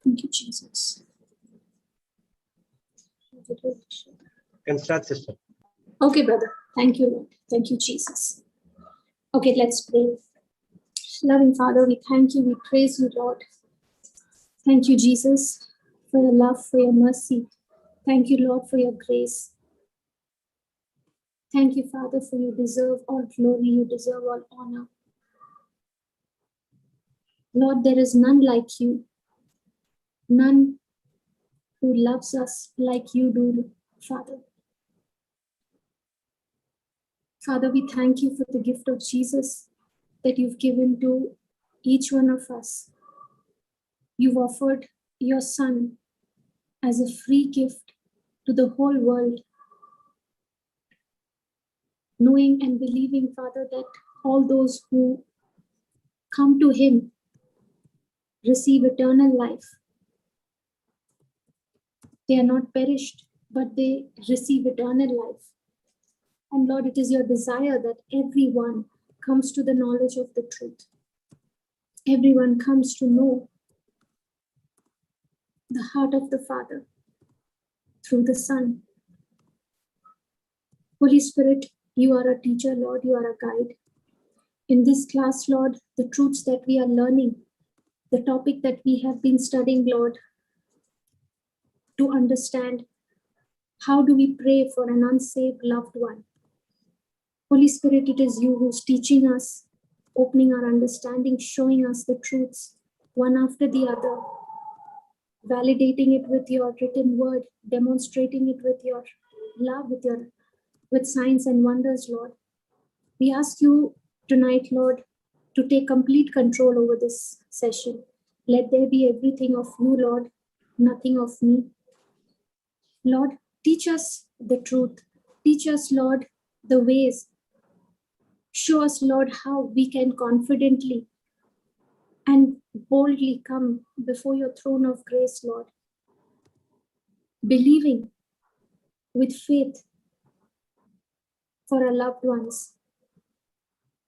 Thank you, Jesus. Can start, sister. Okay, brother. Thank you, Lord. Thank you, Jesus. Okay, let's pray. Loving Father, we thank you. We praise you, Lord. Thank you, Jesus, for your love, for your mercy. Thank you, Lord, for your grace. Thank you, Father, for you deserve all glory. You deserve all honor. Lord, there is none like you. None who loves us like you do, Father. Father, we thank you for the gift of Jesus that you've given to each one of us. You've offered your Son as a free gift to the whole world, knowing and believing, Father, that all those who come to him receive eternal life. They are not perished, but they receive eternal life. And Lord, it is your desire that everyone comes to the knowledge of the truth. Everyone comes to know the heart of the Father through the Son. Holy Spirit, you are a teacher, Lord, you are a guide. In this class, Lord, the truths that we are learning, the topic that we have been studying, Lord, to understand how do we pray for an unsaved loved one. Holy Spirit, it is you who's teaching us, opening our understanding, showing us the truths one after the other, validating it with your written word, demonstrating it with your love, with signs and wonders, Lord. We ask you tonight, Lord, to take complete control over this session. Let there be everything of you, Lord, nothing of me. Lord, teach us the truth. Teach us, Lord, the ways. Show us, Lord, how we can confidently and boldly come before your throne of grace, Lord, believing with faith for our loved ones.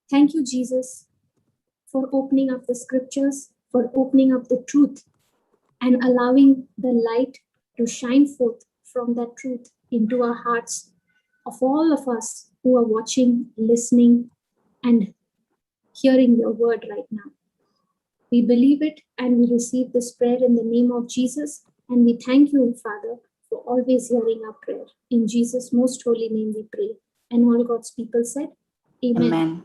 Thank you, Jesus, for opening up the scriptures, for opening up the truth and allowing the light to shine forth from that truth into our hearts of all of us who are watching, listening, and hearing your word right now. We believe it and we receive this prayer in the name of Jesus. And we thank you, Father, for always hearing our prayer. In Jesus' most holy name we pray. And all God's people said, Amen. Amen.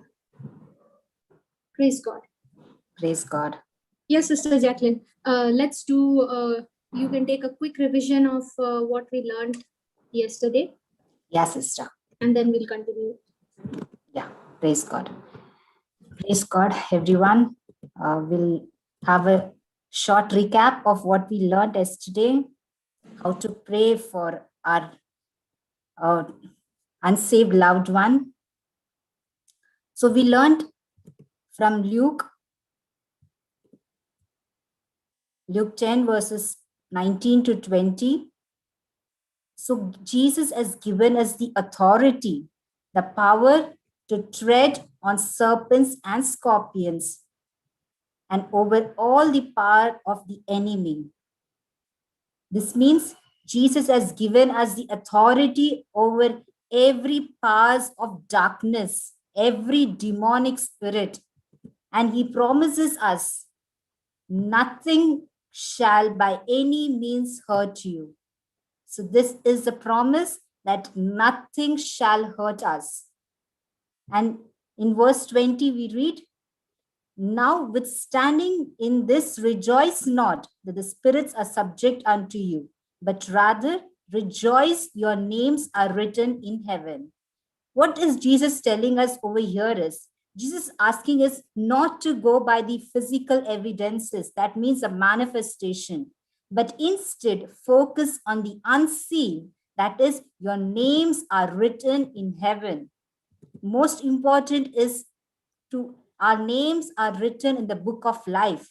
Praise God. Praise God. Yes, Sister Jacqueline. Let's do, you can take a quick revision of what we learned yesterday. Yes, sister. And then we'll continue. Yeah, praise God. Praise God, everyone. We'll have a short recap of what we learned yesterday, how to pray for our unsaved loved one. So we learned from Luke 10 verses 19 to 20. So Jesus has given us the authority, the power to tread on serpents and scorpions and over all the power of the enemy. This means Jesus has given us the authority over every powers of darkness, every demonic spirit. And he promises us, nothing shall by any means hurt you. So this is the promise that nothing shall hurt us. And in verse 20, we read, notwithstanding in this rejoice not that the spirits are subject unto you, but rather rejoice your names are written in heaven. What is Jesus telling us over here is, Jesus asking us not to go by the physical evidences, that means a manifestation, but instead focus on the unseen, that is, your names are written in heaven. Most important is our names are written in the book of life.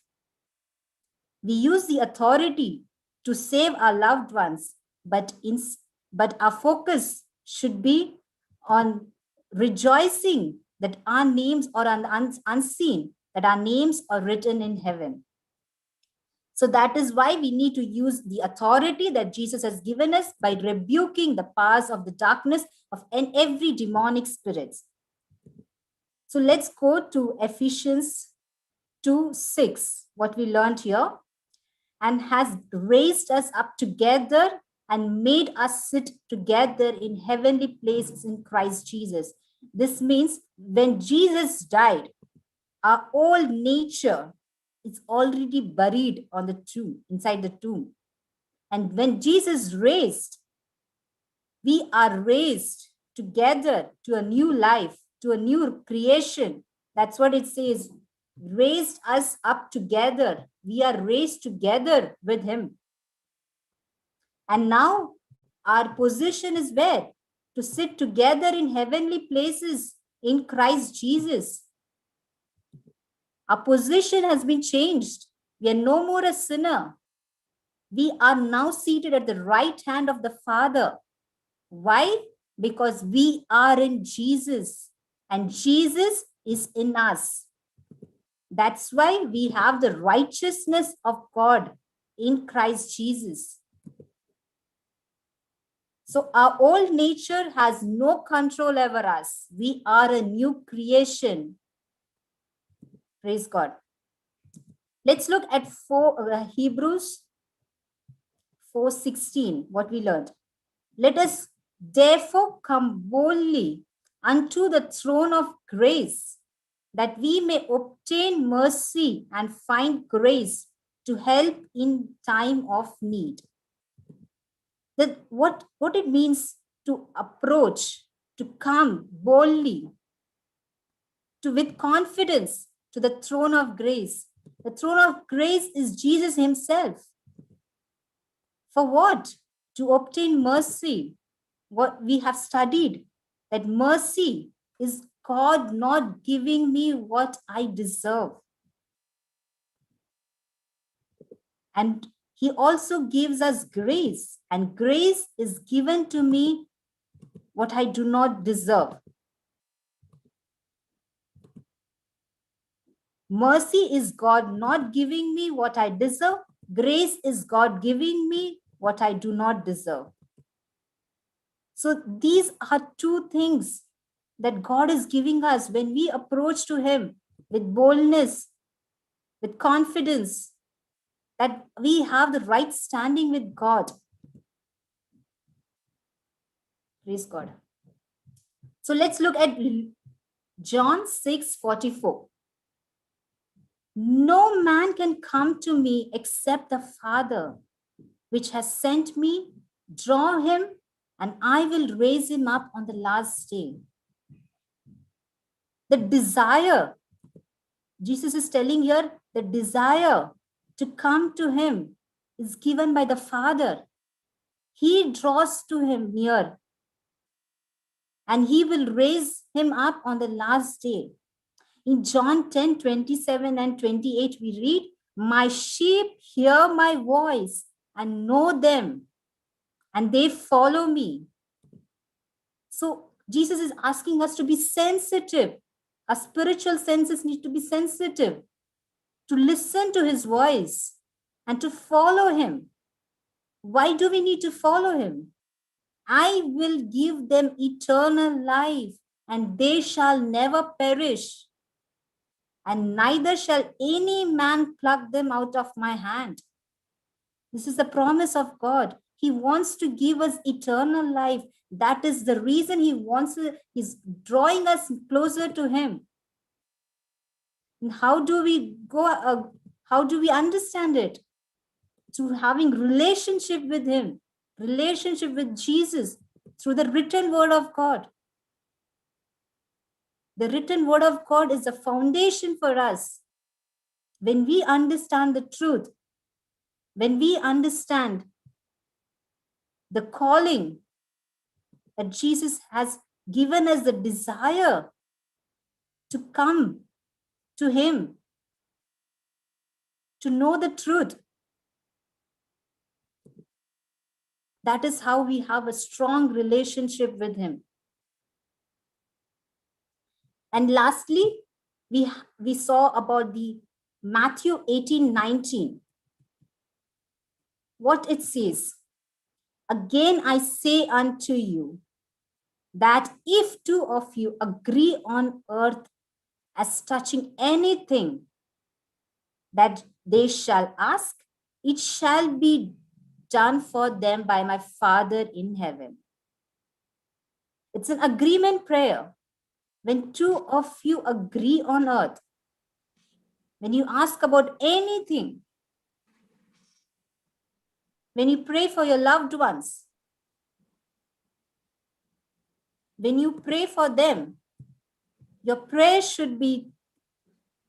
We use the authority to save our loved ones, but our focus should be on rejoicing that our names are unseen, that our names are written in heaven. So that is why we need to use the authority that Jesus has given us by rebuking the powers of the darkness of every demonic spirits. So let's go to Ephesians 2:6, what we learned here, and has raised us up together and made us sit together in heavenly places in Christ Jesus. This means when Jesus died, our old nature is already buried on the tomb, inside the tomb. And when Jesus raised, we are raised together to a new life, to a new creation. That's what it says. Raised us up together. We are raised together with him. And now our position is where? To sit together in heavenly places in Christ Jesus. Our position has been changed. We are no more a sinner. We are now seated at the right hand of the Father. Why? Because we are in Jesus and Jesus is in us. That's why we have the righteousness of God in Christ Jesus. So our old nature has no control over us. We are a new creation. Praise God. Let's look at Hebrews 4:16, what we learned. Let us therefore come boldly unto the throne of grace, that we may obtain mercy and find grace to help in time of need. What it means to approach, to come boldly, with confidence to the throne of grace. The throne of grace is Jesus himself. For what? To obtain mercy. What we have studied, that mercy is God not giving me what I deserve. And he also gives us grace, and grace is given to me what I do not deserve. Mercy is God not giving me what I deserve. Grace is God giving me what I do not deserve. So these are two things that God is giving us when we approach to him with boldness, with confidence, that we have the right standing with God. Praise God. So let's look at John 6:44. No man can come to me except the Father, which has sent me, draw him, and I will raise him up on the last day. The desire, Jesus is telling here, the desire to come to him is given by the Father. He draws to him near, and he will raise him up on the last day. In John 10:27 and 28, we read, my sheep hear my voice and know them, and they follow me. So Jesus is asking us to be sensitive. Our spiritual senses need to be sensitive, to listen to his voice and to follow him. Why do we need to follow him? I will give them eternal life, and they shall never perish, and neither shall any man pluck them out of my hand. This is the promise of God. He wants to give us eternal life. That is the reason he's drawing us closer to him. And how do we go? How do we understand it? Through having relationship with him, relationship with Jesus, through the written word of God. The written word of God is a foundation for us. When we understand the truth, when we understand the calling that Jesus has given us, the desire to come to him, to know the truth, that is how we have a strong relationship with him. And lastly, we saw about the Matthew 18:19. What it says, again I say unto you, that if two of you agree on earth as touching anything that they shall ask, it shall be done for them by my Father in heaven. It's an agreement prayer. When two of you agree on earth, when you ask about anything, when you pray for your loved ones, when you pray for them, your prayer should be,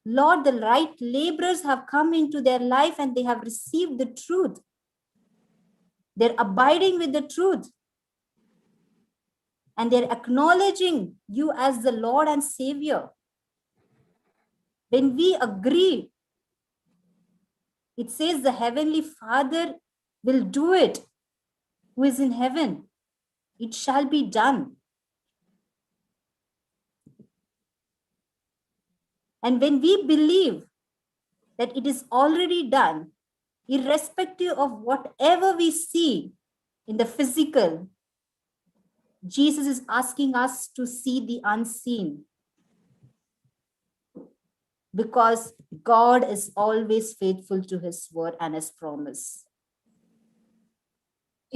Lord, the right laborers have come into their life and they have received the truth. They're abiding with the truth. And they're acknowledging you as the Lord and Savior. When we agree, it says the Heavenly Father will do it, who is in heaven. It shall be done. And when we believe that it is already done, irrespective of whatever we see in the physical, Jesus is asking us to see the unseen. Because God is always faithful to his word and his promise.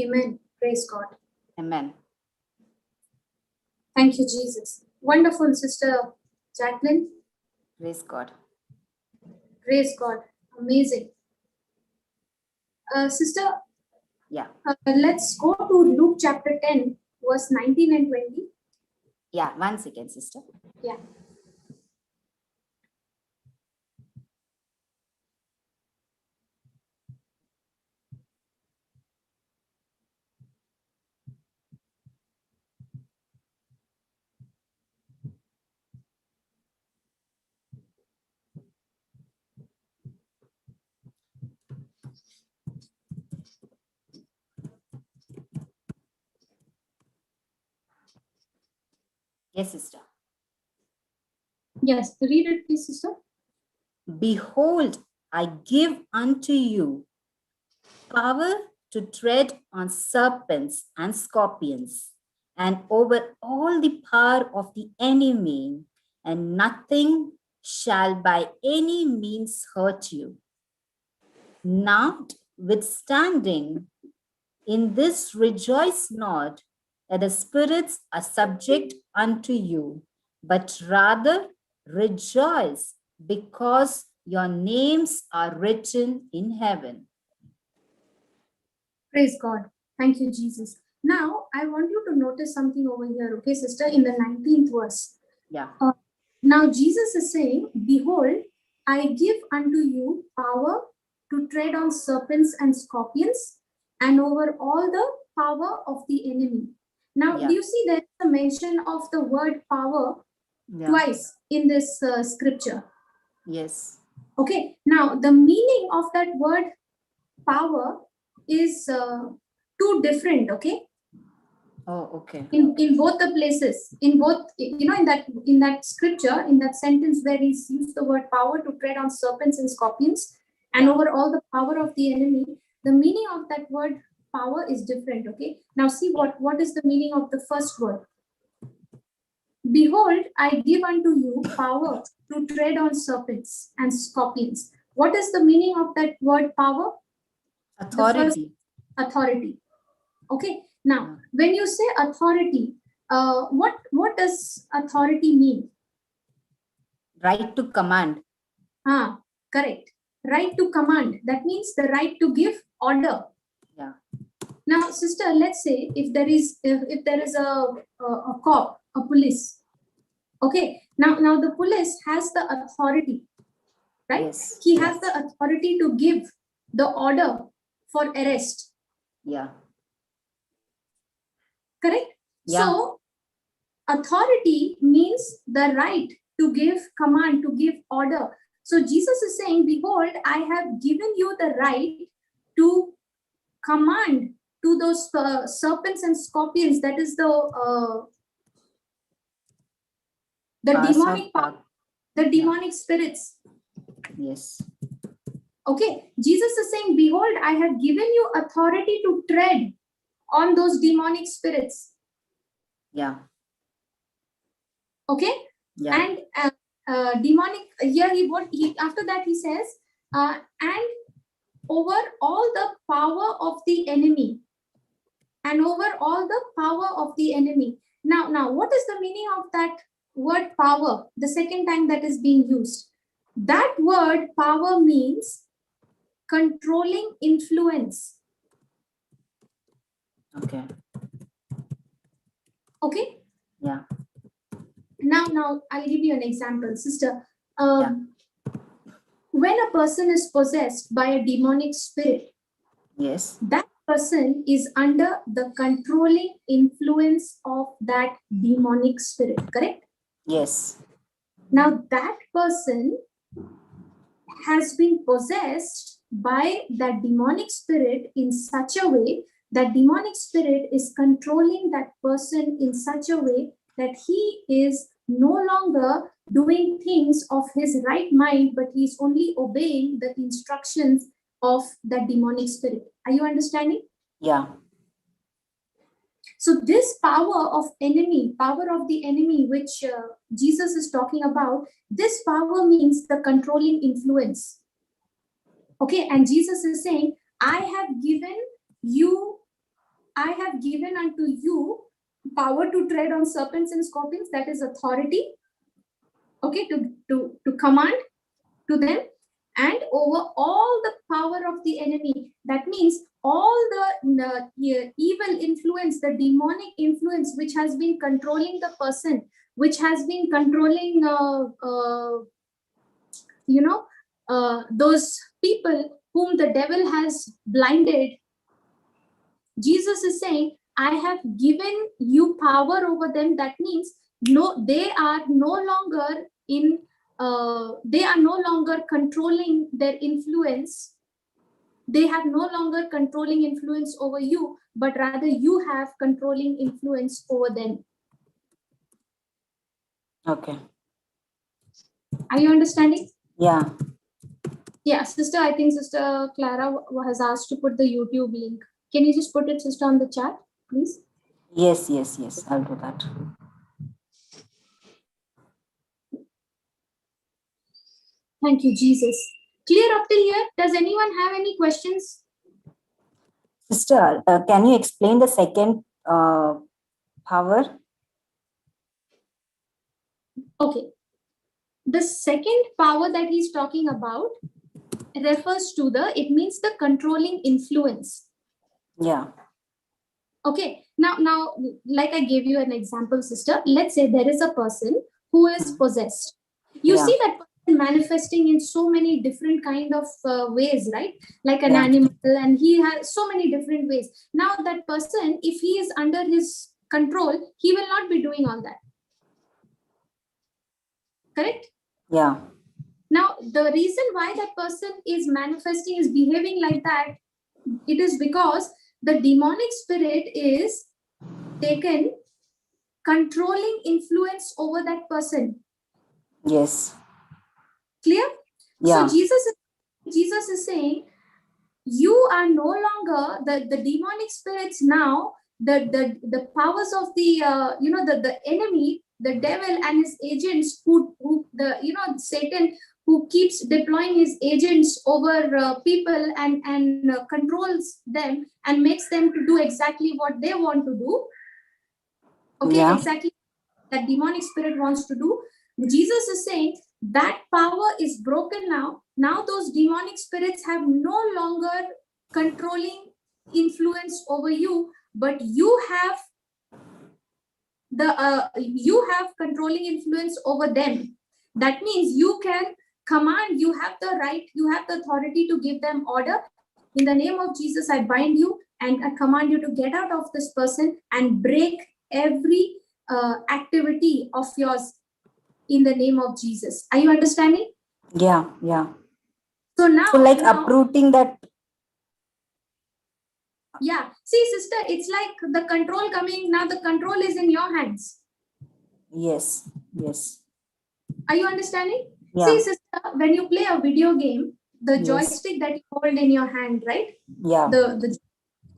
Amen. Praise God. Amen. Thank you, Jesus. Wonderful, Sister Jacqueline. Praise God. Praise God. Amazing. Sister, Yeah. let's go to Luke chapter 10, verse 19 and 20. Yeah, 1 second, sister. Yeah. Yes, sister. Yes, read it, please, sister. Behold, I give unto you power to tread on serpents and scorpions, and over all the power of the enemy, and nothing shall by any means hurt you. Notwithstanding, in this rejoice not that the spirits are subject unto you, but rather rejoice because your names are written in heaven. Praise God. Thank you, Jesus. Now, I want you to notice something over here, okay, sister, in the 19th verse. Yeah. Now, Jesus is saying, behold, I give unto you power to tread on serpents and scorpions and over all the power of the enemy. Now, Yeah. do you see there's a mention of the word power twice in this scripture? Yes. Okay. Now, the meaning of that word power is two different, okay? Oh, okay. In both the places, in both, in that scripture, in that sentence where he's used the word power to tread on serpents and scorpions and over all the power of the enemy, the meaning of that word power is different. Okay, now see what is the meaning of the first word. Behold, I give unto you power to tread on serpents and scorpions. What is the meaning of that word power? Authority. Authority. Okay, now when you say authority, what does authority mean? Right to command. Correct. Right to command. That means the right to give order. Yeah. Now, sister, let's say if there is a cop, a police. Okay. Now the police has the authority, right? Yes. He has the authority to give the order for arrest. Yeah. Correct? Yeah. So, authority means the right to give command, to give order. So, Jesus is saying, behold, I have given you the right to command to those serpents and scorpions. That is the The Pass demonic out, power, the demonic spirits. yes. Okay, Jesus is saying, behold, I have given you authority to tread on those demonic spirits. Yeah. Okay, Yeah. and demonic, here after that he says, and over all the power of the enemy, and over all the power of the enemy. Now, what is the meaning of that word power? The second time that is being used. That word power means controlling influence. Okay. Okay. Yeah. Now I'll give you an example, sister. Yeah. When a person is possessed by a demonic spirit, Yes. that person is under the controlling influence of that demonic spirit, correct? Yes. Now that person has been possessed by that demonic spirit in such a way that demonic spirit is controlling that person in such a way that he is no longer doing things of his right mind, but he's only obeying the instructions of that demonic spirit. Are you understanding? Yeah. So this power of the enemy, which Jesus is talking about, this power means the controlling influence. Okay, and Jesus is saying, I have given unto you power to tread on serpents and scorpions, that is authority, okay, to command to them, and over all the power of the enemy. That means all the evil influence, the demonic influence which has been controlling the person, which has been controlling those people whom the devil has blinded. Jesus is saying, I have given you power over them. That means they are no longer controlling their influence. They have no longer controlling influence over you, but rather you have controlling influence over them. Okay. Are you understanding? Yeah. Yeah, sister, I think Sister Clara has asked to put the YouTube link. Can you just put it, sister, on the chat, please? Yes. I'll do that. Thank you, Jesus. Clear up till here? Does anyone have any questions? Sister, can you explain the second power? Okay. The second power that he's talking about refers to it means the controlling influence. Yeah. Okay. Now, like I gave you an example, sister. Let's say there is a person who is possessed. You see that person manifesting in so many different kind of ways, right? Like an animal, and he has so many different ways. Now that person, if he is under his control, he will not be doing all that. Correct? Yeah. Now, the reason why that person is manifesting, is behaving like that, it is because the demonic spirit is taken controlling influence over that person. Yes. Clear? Yeah. So Jesus is saying, you are no longer the demonic spirits. Now the powers of the enemy, the devil and his agents, who Satan, who keeps deploying his agents over people and controls them and makes them to do exactly what they want to do. Okay, yeah. Exactly that demonic spirit wants to do. Jesus is saying that power is broken now. Now those demonic spirits have no longer controlling influence over you, but you have controlling influence over them. That means you can command, you have the right, you have the authority to give them order. In the name of Jesus, I bind you and I command you to get out of this person and break every activity of yours in the name of Jesus. Are you understanding? Yeah. So now, uprooting that. Yeah. See, sister, it's like the control coming. Now the control is in your hands. Yes. Are you understanding? Yeah. See, sister, when you play a video game, the Yes. joystick that you hold in your hand, right? Yeah.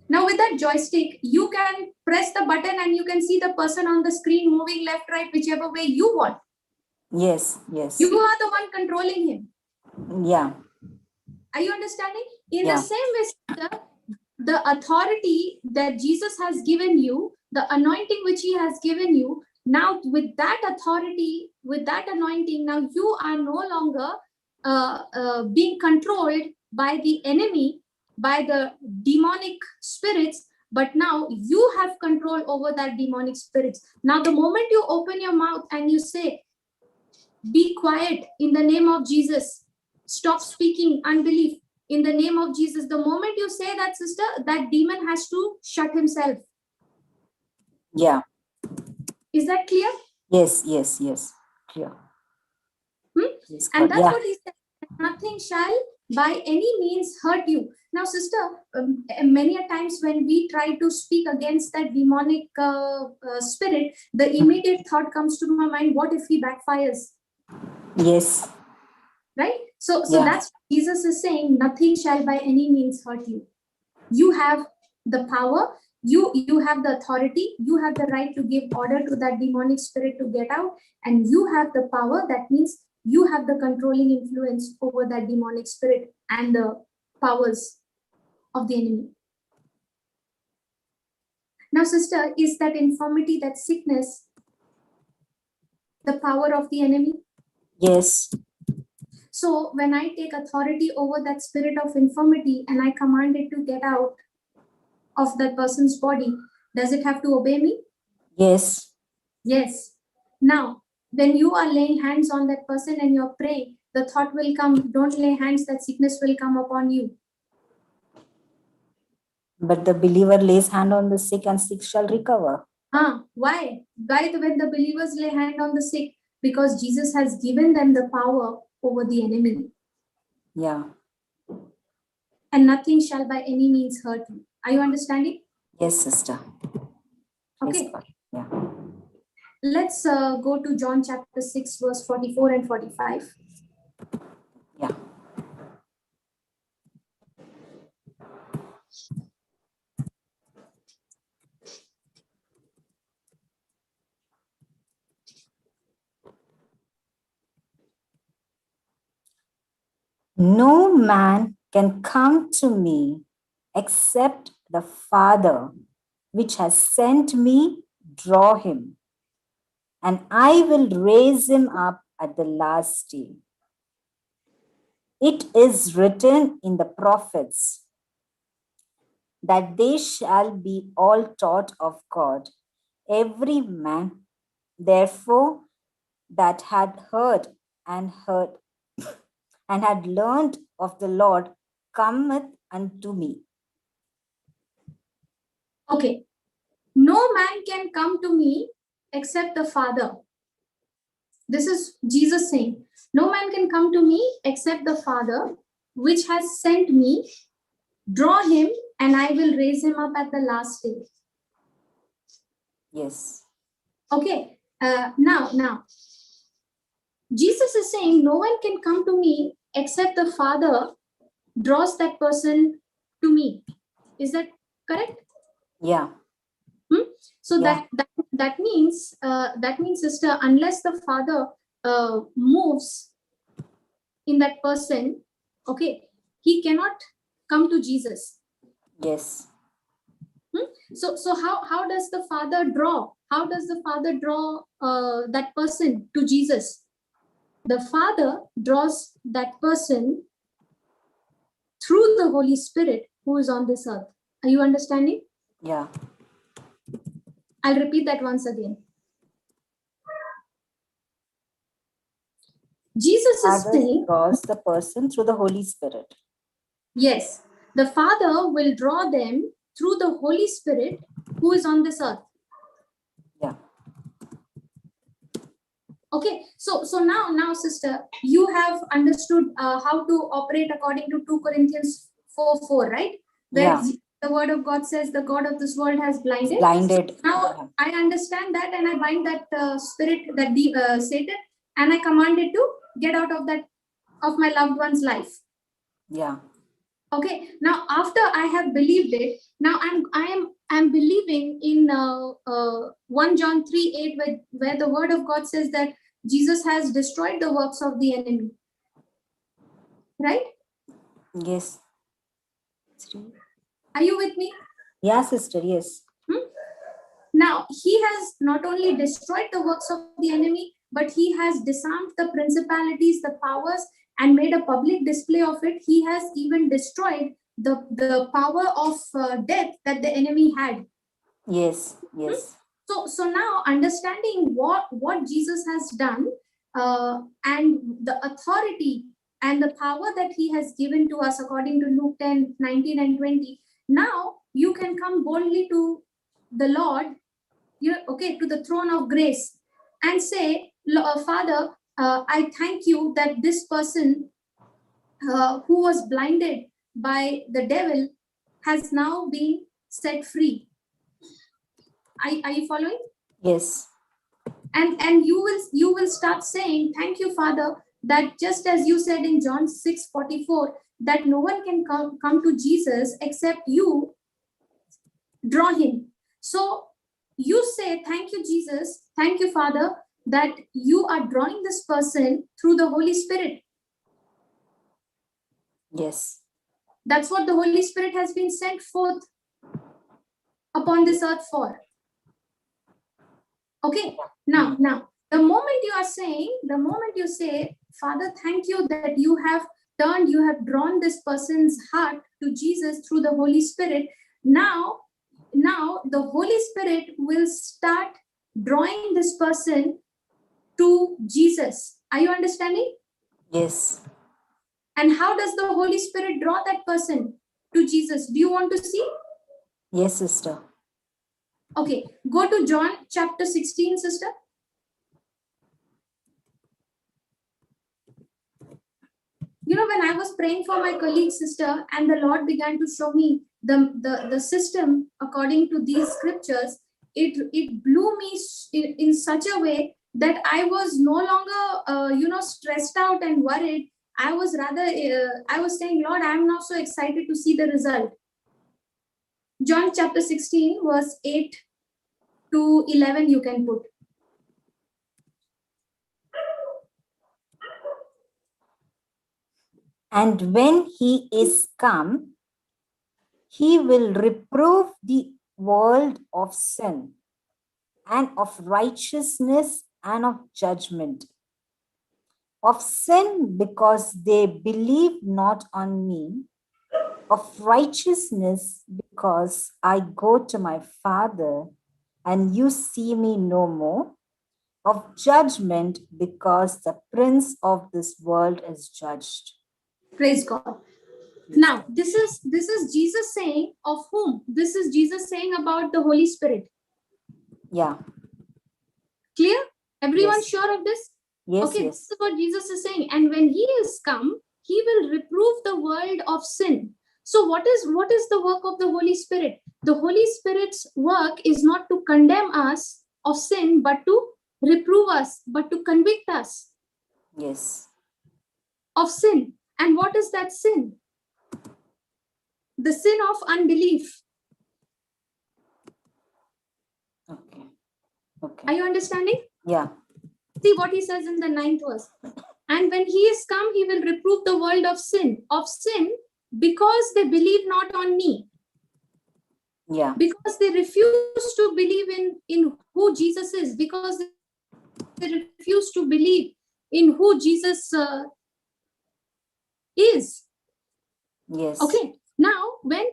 Now with that joystick, you can press the button and you can see the person on the screen moving left, right, whichever way you want. Yes. Yes. You are the one controlling him. Yeah. Are you understanding? In Yeah. the same way, sister, the authority that Jesus has given you, the anointing which he has given you, now with that authority, with that anointing, now you are no longer being controlled by the enemy, by the demonic spirits, but now you have control over that demonic spirits. Now the moment you open your mouth and you say, be quiet in the name of Jesus, stop speaking unbelief in the name of Jesus, the moment you say that, sister, that demon has to shut himself. Yeah. Is that clear? Yes. Yes. Yes. Clear. Yes, And God. that's Yeah. what he said. Nothing shall by any means hurt you. Now, sister, many a times when we try to speak against that demonic spirit, the immediate thought comes to my mind, what if he backfires? Yes. Right? So Yeah. that's what Jesus is saying, nothing shall by any means hurt you. You have the power, you have the authority, you have the right to give order to that demonic spirit to get out, and you have the power. That means you have the controlling influence over that demonic spirit and the powers of the enemy. Now, sister, is that infirmity, that sickness, the power of the enemy? Yes. So when I take authority over that spirit of infirmity and I command it to get out of that person's body, does it have to obey me? Yes. Yes. Now, when you are laying hands on that person and you're praying, the thought will come, don't lay hands, that sickness will come upon you. But the believer lays hand on the sick and sick shall recover. Why? When the believers lay hand on the sick? Because Jesus has given them the power over the enemy. Yeah. And nothing shall by any means hurt you. Are you understanding? Yes, sister. Okay. Yes, God. Yeah. Let's go to John chapter 6, verse 44 and 45. Yeah. No man can come to me except the Father which has sent me draw him, and I will raise him up at the last day. It is written in the prophets that they shall be all taught of God. Every man, therefore, that had heard and had learned of the Lord cometh unto me. Okay. No man can come to me except the Father. This is Jesus saying, no man can come to me except the Father which has sent me. Draw him and I will raise him up at the last day. Yes. Okay. Now, Jesus is saying no one can come to me except the Father draws that person to me. Is that correct? Yeah. So Yeah. that means sister, unless the Father moves in that person, okay, he cannot come to Jesus. Yes. So how does the Father draw? How does the Father draw that person to Jesus? The Father draws that person through the Holy Spirit who is on this earth. Are you understanding? Yeah. I'll repeat that once again. Jesus is Father saying, draws the person through the Holy Spirit. yes, the Father will draw them through the Holy Spirit who is on this earth. Yeah. Okay, so now, sister, you have understood how to operate according to 2 Corinthians 4:4, right? Where Yeah. the word of God says the God of this world has blinded. Blinded. So now I understand that and I bind that spirit, that Satan, and I commanded to get out of my loved one's life. Yeah. Okay, now after I have believed it, now I'm believing in 1 John 3:8, where the word of God says that Jesus has destroyed the works of the enemy. Right? Yes. Are you with me? Yeah, sister, yes. Now, he has not only destroyed the works of the enemy, but he has disarmed the principalities, the powers, and made a public display of it. He has even destroyed the power of death that the enemy had. Yes, yes. So now understanding what Jesus has done and the authority and the power that he has given to us according to Luke 10:19 and 20, now you can come boldly to the Lord, to the throne of grace, and say, Father, I thank you that this person who was blinded by the devil has now been set free. Are you following? Yes. And you will start saying, thank you, Father, that just as you said in John 6:44, that no one can come to Jesus except you draw him. So you say, thank you, Jesus, thank you, Father, that you are drawing this person through the Holy Spirit. Yes. That's what the Holy Spirit has been sent forth upon this earth for. Okay, now, the moment you say, Father, thank you that you have drawn this person's heart to Jesus through the Holy Spirit. Now the Holy Spirit will start drawing this person to Jesus. Are you understanding? Yes. And how does the Holy Spirit draw that person to Jesus? Do you want to see? Yes, sister. Okay, go to John chapter 16, sister. When I was praying for my colleague, sister, and the Lord began to show me the system according to these scriptures, it blew me in such a way that I was no longer, stressed out and worried. I was rather, I was saying, Lord, I'm not so excited to see the result. John chapter 16, verse 8 to 11, you can put. And when he is come, he will reprove the world of sin and of righteousness and of judgment. Of sin, because they believe not on me. Of righteousness, because I go to my Father, and you see me no more. Of judgment, because the prince of this world is judged. Praise God. Now, this is Jesus saying of whom? This is Jesus saying about the Holy Spirit. Yeah. Clear? Everyone Yes. sure of this? Yes, okay, yes. This is what Jesus is saying. And when he is come, he will reprove the world of sin. So what is the work of the Holy Spirit? The Holy Spirit's work is not to condemn us of sin, but to reprove us, but to convict us. Yes. Of sin. And what is that sin? The sin of unbelief. Okay. Okay. Are you understanding? Yeah. See what he says in the 9th verse. And when he is come, he will reprove the world of sin, because they believe not on me. Yeah. Because they refuse to believe in who Jesus is, because they refuse to believe in who Jesus is. Yes. Okay. Now, when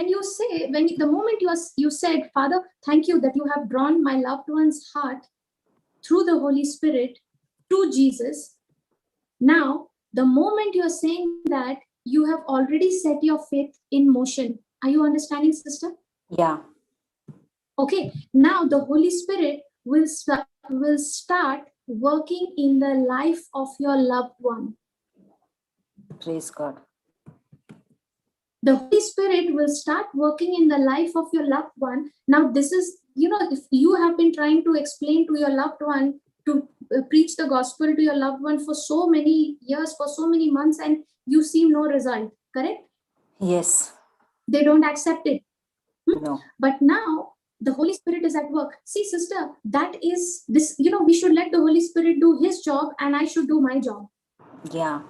you say, the moment you said, Father, thank you that you have drawn my loved one's heart through the Holy Spirit to Jesus. Now, the moment you're saying that, you have already set your faith in motion. Are you understanding, sister? Yeah. Okay. Now, the Holy Spirit will start working in the life of your loved one. Praise God. The Holy Spirit will start working in the life of your loved one. Now, this is, if you have been trying to explain to your loved one to preach the gospel to your loved one for so many years, for so many months, and you see no result, correct? Yes. They don't accept it. No. But now the Holy Spirit is at work. See, sister, that is this, we should let the Holy Spirit do his job and I should do my job. Yeah.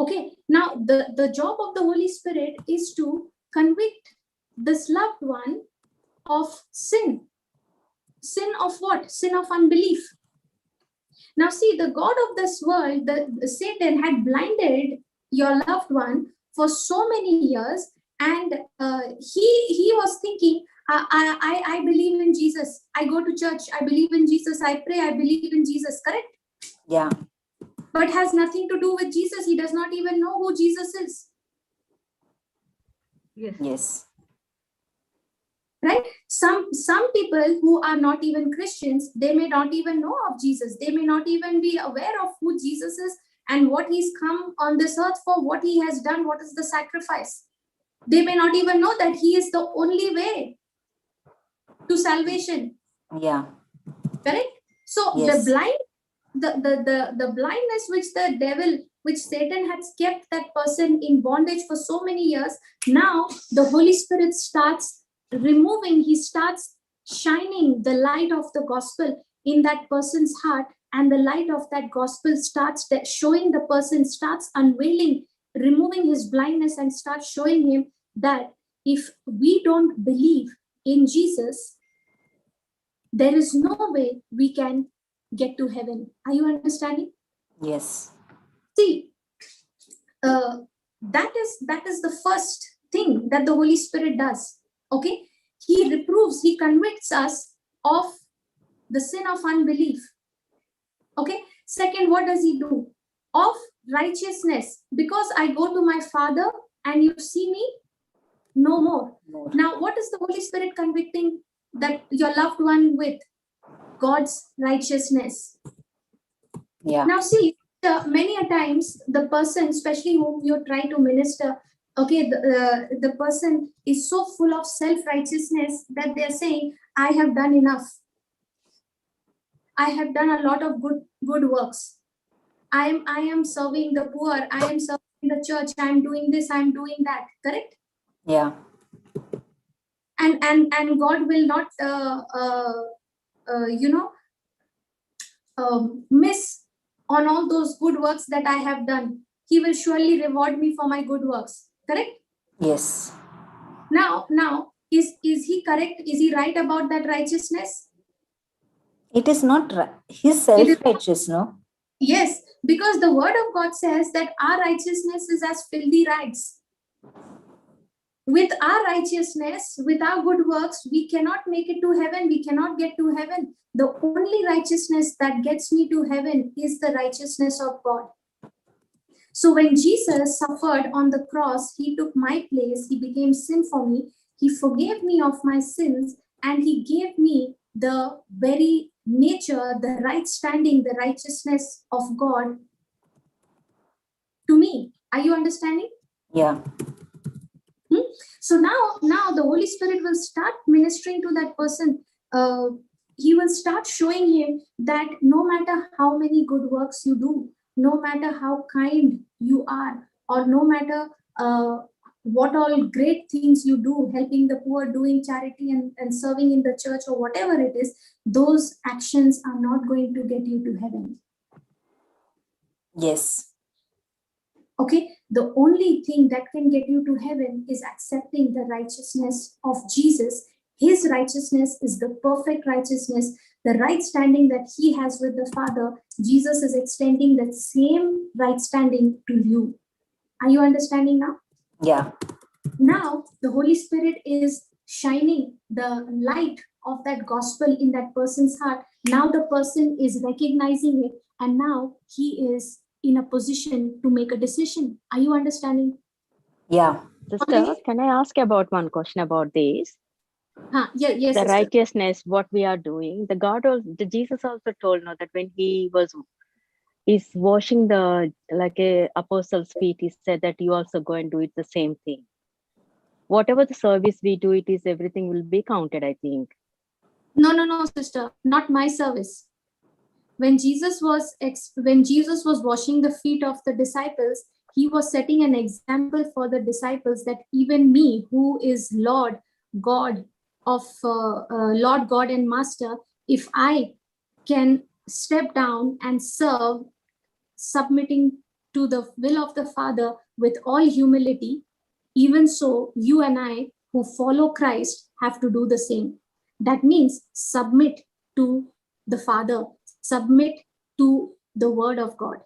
Okay. Now the job of the Holy Spirit is to convict this loved one of sin. Sin of what? Sin of unbelief. Now see, the God of this world, the Satan had blinded your loved one for so many years, and he was thinking, I believe in Jesus. I go to church. I believe in Jesus. I pray. I believe in Jesus. Correct? Yeah. But has nothing to do with Jesus. He does not even know who Jesus is. Yes. Right? Some people who are not even Christians, they may not even know of Jesus. They may not even be aware of who Jesus is and what he's come on this earth for, what he has done, what is the sacrifice. They may not even know that he is the only way to salvation. Yeah. Correct? So Yes. the blindness which the devil, which Satan has kept that person in bondage for so many years, now the Holy Spirit starts removing, he starts shining the light of the gospel in that person's heart, and the light of that gospel starts showing the person, starts unveiling, removing his blindness, and starts showing him that if we don't believe in Jesus, there is no way we can get to heaven. Are you understanding? Yes. See, that is the first thing that the Holy Spirit does. Okay, he reproves, he convicts us of the sin of unbelief. Okay, second, what does he do? Of righteousness, because I go to my Father and you see me no more. Now, what is the Holy Spirit convicting that your loved one with? God's righteousness. Yeah. Now see, many a times the person, especially whom you try to minister, okay, the person is so full of self-righteousness that they're saying, I have done enough. I have done a lot of good works. I am serving the poor. I am serving the church. I am doing this. I am doing that. Correct? Yeah. And God will not miss on all those good works that I have done. He will surely reward me for my good works. Correct? Yes. Now, is he correct? Is he right about that righteousness? It is not his self-righteous, no? Yes, because the word of God says that our righteousness is as filthy rags. With our righteousness, with our good works, we cannot make it to heaven. We cannot get to heaven. The only righteousness that gets me to heaven is the righteousness of God. So when Jesus suffered on the cross, he took my place. He became sin for me. He forgave me of my sins, and he gave me the very nature, the right standing, the righteousness of God to me. Are you understanding? Yeah. So now the Holy Spirit will start ministering to that person. He will start showing him that no matter how many good works you do, no matter how kind you are, or no matter what all great things you do, helping the poor, doing charity and serving in the church or whatever it is, those actions are not going to get you to heaven. Yes. Okay, the only thing that can get you to heaven is accepting the righteousness of Jesus. His righteousness is the perfect righteousness, the right standing that he has with the Father. Jesus is extending that same right standing to you. Are you understanding now? Yeah. Now, the Holy Spirit is shining the light of that gospel in that person's heart. Now the person is recognizing it, and now he is in a position to make a decision. Are you understanding? Yeah. Sister, can I ask about one question about this? Yes. The sister. righteousness, what we are doing. Jesus also told no that when he is washing the apostles' feet, he said that you also go and do it the same thing. Whatever the service we do, everything will be counted, I think. No, sister, not my service. When Jesus was washing the feet of the disciples, he was setting an example for the disciples that even me, who is Lord God Lord God and Master, if I can step down and serve, submitting to the will of the Father with all humility, even so you and I who follow Christ have to do the same. That means submit to the Father, submit to the word of God.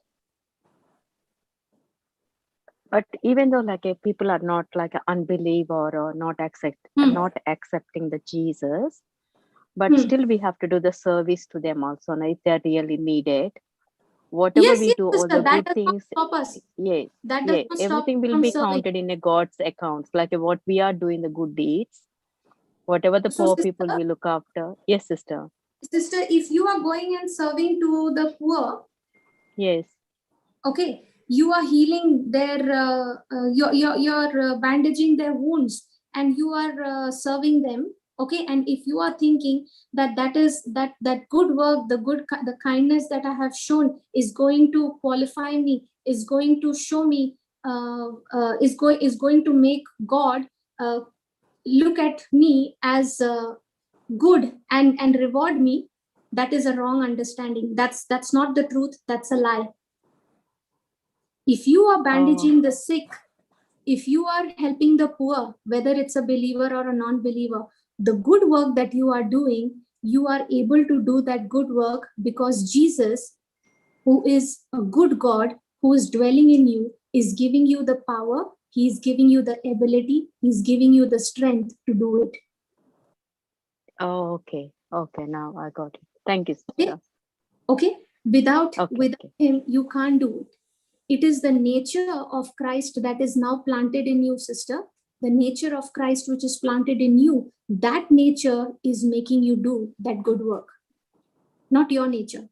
But even though like people are not like an unbeliever or not accepting the Jesus, but still we have to do the service to them also, if they're really needed. Whatever we do, all the good things, yes, everything will be counted in a God's accounts, like what we are doing, the good deeds, whatever the poor people we look after. Yes, sister. Sister, if you are going and serving to the poor, yes, okay, you are healing their, you're bandaging their wounds, and you are serving them. Okay, and if you are thinking that that good work, the kindness that I have shown is going to qualify me, is going to show me, is going to make God look at me as good and reward me, that is a wrong understanding. That's not the truth. That's a lie. If you are bandaging the sick, if you are helping the poor, whether it's a believer or a non-believer, the good work that you are doing, you are able to do that good work because Jesus, who is a good God, who is dwelling in you, is giving you the power, he is giving you the ability, he's giving you the strength to do it. Oh, okay. Okay, now I got it. Thank you, sister. Okay. Without him, you can't do it. It is the nature of Christ that is now planted in you, sister. The nature of Christ which is planted in you, that nature is making you do that good work, not your nature.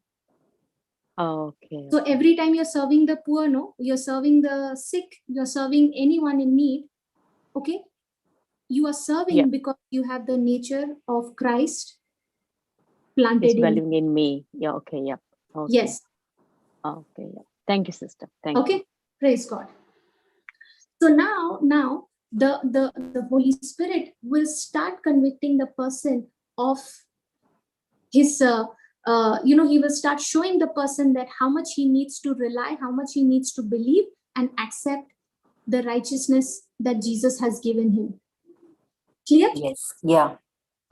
Okay. So every time you're serving the poor, no, you're serving the sick, you're serving anyone in need, okay? You are serving because you have the nature of Christ planted in me. Yeah, okay, yeah. Okay. Yes. Okay, yeah. Thank you, sister. Thank you. Okay, praise God. So now the Holy Spirit will start convicting the person of his, he will start showing the person that how much he needs to rely, how much he needs to believe and accept the righteousness that Jesus has given him. Clear? Yes. Yeah.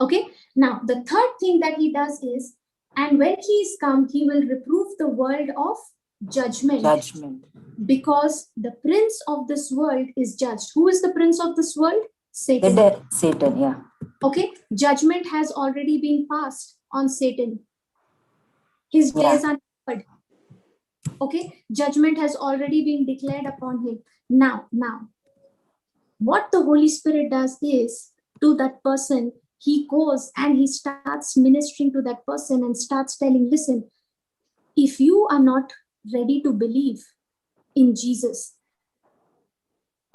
Okay. Now, the third thing that he does is, and when he is come, he will reprove the world of judgment. Because the prince of this world is judged. Who is the prince of this world? Satan. Satan, yeah. Okay. Judgment has already been passed on Satan. His days are numbered. Okay. Judgment has already been declared upon him. Now, what the Holy Spirit does is, to that person, he goes and he starts ministering to that person and starts telling, listen, if you are not ready to believe in Jesus,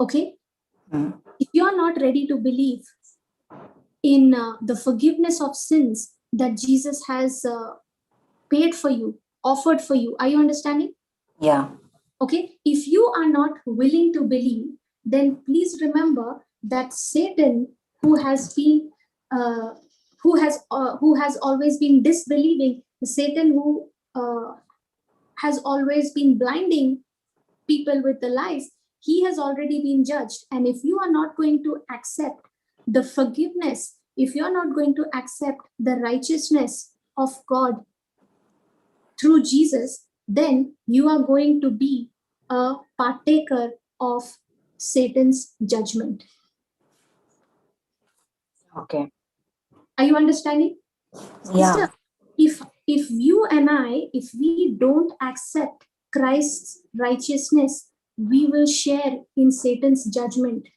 okay, if you are not ready to believe in the forgiveness of sins that Jesus has paid for you, offered for you, are you understanding? Yeah. Okay, if you are not willing to believe, then please remember that Satan, who has always been disbelieving, Satan who has always been blinding people with the lies, he has already been judged. And if you are not going to accept the forgiveness, if you are not going to accept the righteousness of God through Jesus, then you are going to be a partaker of Satan's judgment. Okay. Are you understanding? Yeah. Sister, if you and I, if we don't accept Christ's righteousness, we will share in Satan's judgment.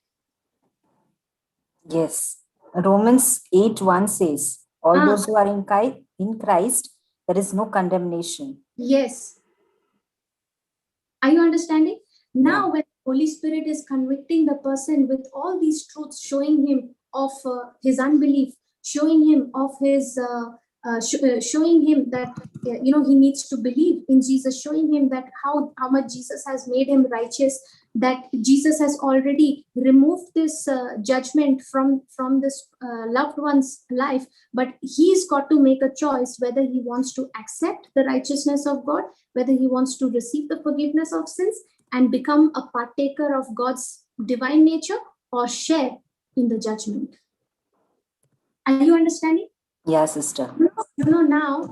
Yes. Romans 8:1 says, all those who are in Christ, there is no condemnation. Yes. Are you understanding? Now, when the Holy Spirit is convicting the person with all these truths, showing him of his unbelief, showing him of his showing him that he needs to believe in Jesus, showing him that how much Jesus has made him righteous, that Jesus has already removed this judgment from this loved one's life, but he's got to make a choice whether he wants to accept the righteousness of God, whether he wants to receive the forgiveness of sins and become a partaker of God's divine nature, or share in the judgment. Are you understanding? Yeah, sister. Now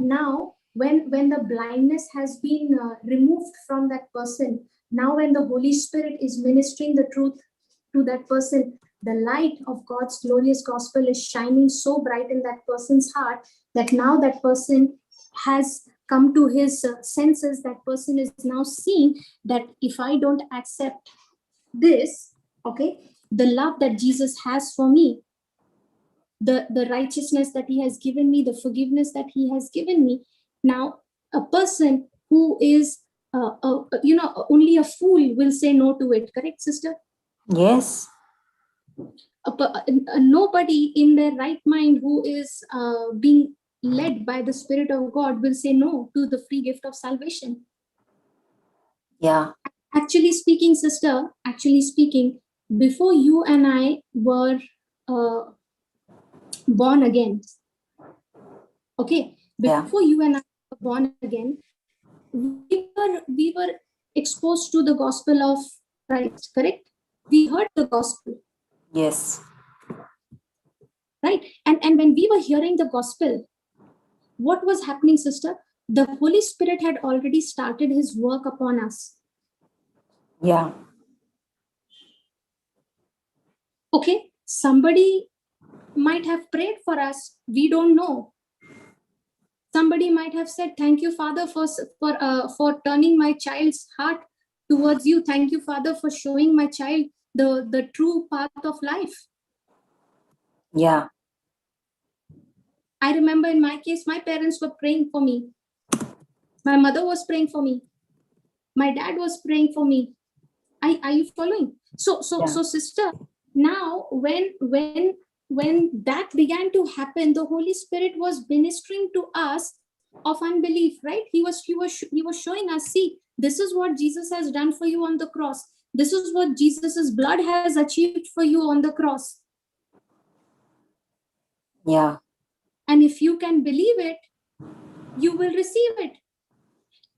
when the blindness has been removed from that person, now when the Holy Spirit is ministering the truth to that person, the light of God's glorious gospel is shining so bright in that person's heart that now that person has come to his senses. That person is now seeing that if I don't accept this, okay, the love that Jesus has for me, the righteousness that he has given me, the forgiveness that he has given me. Now, a person who is, only a fool will say no to it. Correct, sister? Yes. Nobody in their right mind who is being led by the Spirit of God will say no to the free gift of salvation. Yeah. Actually speaking, sister, before you and I were born again, okay, before you and I were born again, we were exposed to the gospel of Christ, correct? We heard the gospel. Yes. Right? And when we were hearing the gospel, what was happening, sister? The Holy Spirit had already started his work upon us. Yeah. Okay, somebody might have prayed for us. We don't know. Somebody might have said, "Thank you, Father, for turning my child's heart towards you. Thank you, Father, for showing my child the true path of life." Yeah. I remember in my case, my parents were praying for me. My mother was praying for me. My dad was praying for me. Are you following? So sister, now when that began to happen, the Holy Spirit was ministering to us of unbelief, right? He was showing us, see, this is what Jesus has done for you on the cross. This is what Jesus's blood has achieved for you on the cross. Yeah. And if you can believe it, you will receive it.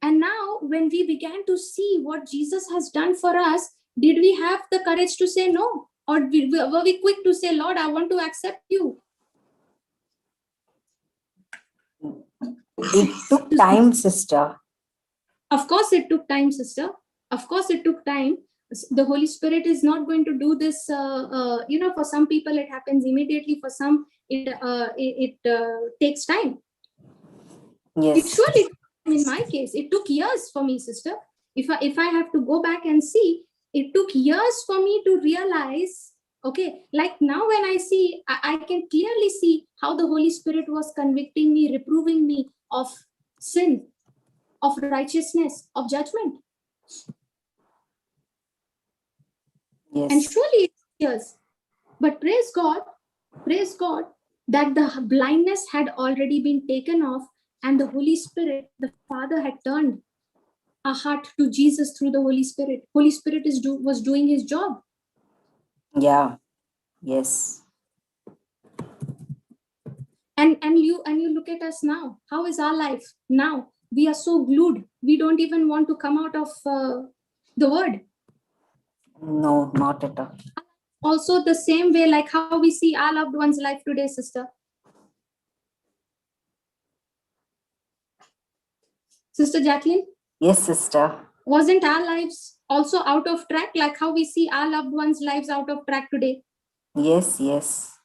And now when we began to see what Jesus has done for us, did we have the courage to say no? Or were we quick to say, Lord, I want to accept you? It took time, sister. Of course it took time, sister. Of course it took time. The Holy Spirit is not going to do this, for some people it happens immediately. For some, it takes time. Yes. It surely, in my case, it took years for me, sister. If I have to go back and see, it took years for me to realize, okay, like now when I see, I can clearly see how the Holy Spirit was convicting me, reproving me of sin, of righteousness, of judgment. Yes. And surely it took years. But praise God that the blindness had already been taken off, and the Holy Spirit, the Father, had turned our heart to Jesus through the Holy Spirit. Holy Spirit was doing his job. Yeah. Yes. And you look at us now. How is our life now? We are so glued. We don't even want to come out of the word. No, not at all. Also the same way, like how we see our loved one's life today, sister. Sister Jacqueline? Yes, sister. Wasn't our lives also out of track, like how we see our loved ones' lives out of track today? Yes, yes.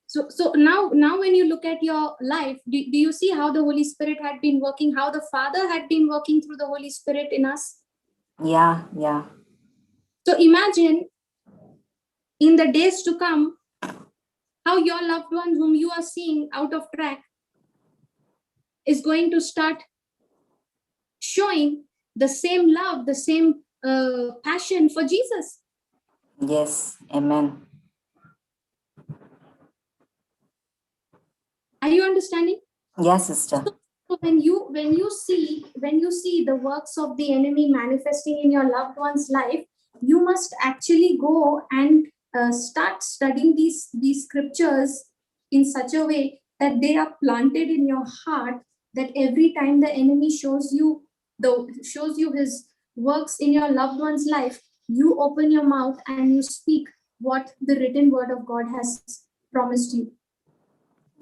So now when you look at your life, do you see how the Holy Spirit had been working, how the Father had been working through the Holy Spirit in us? Yeah, yeah. So imagine in the days to come, how your loved one whom you are seeing out of track is going to start showing the same love, the same passion for Jesus. Yes. Amen. Are you understanding? Yes, sister. So when you see the works of the enemy manifesting in your loved one's life, you must actually go and start studying these scriptures in such a way that they are planted in your heart, that every time the enemy shows you his works in your loved one's life, you open your mouth and you speak what the written word of God has promised you.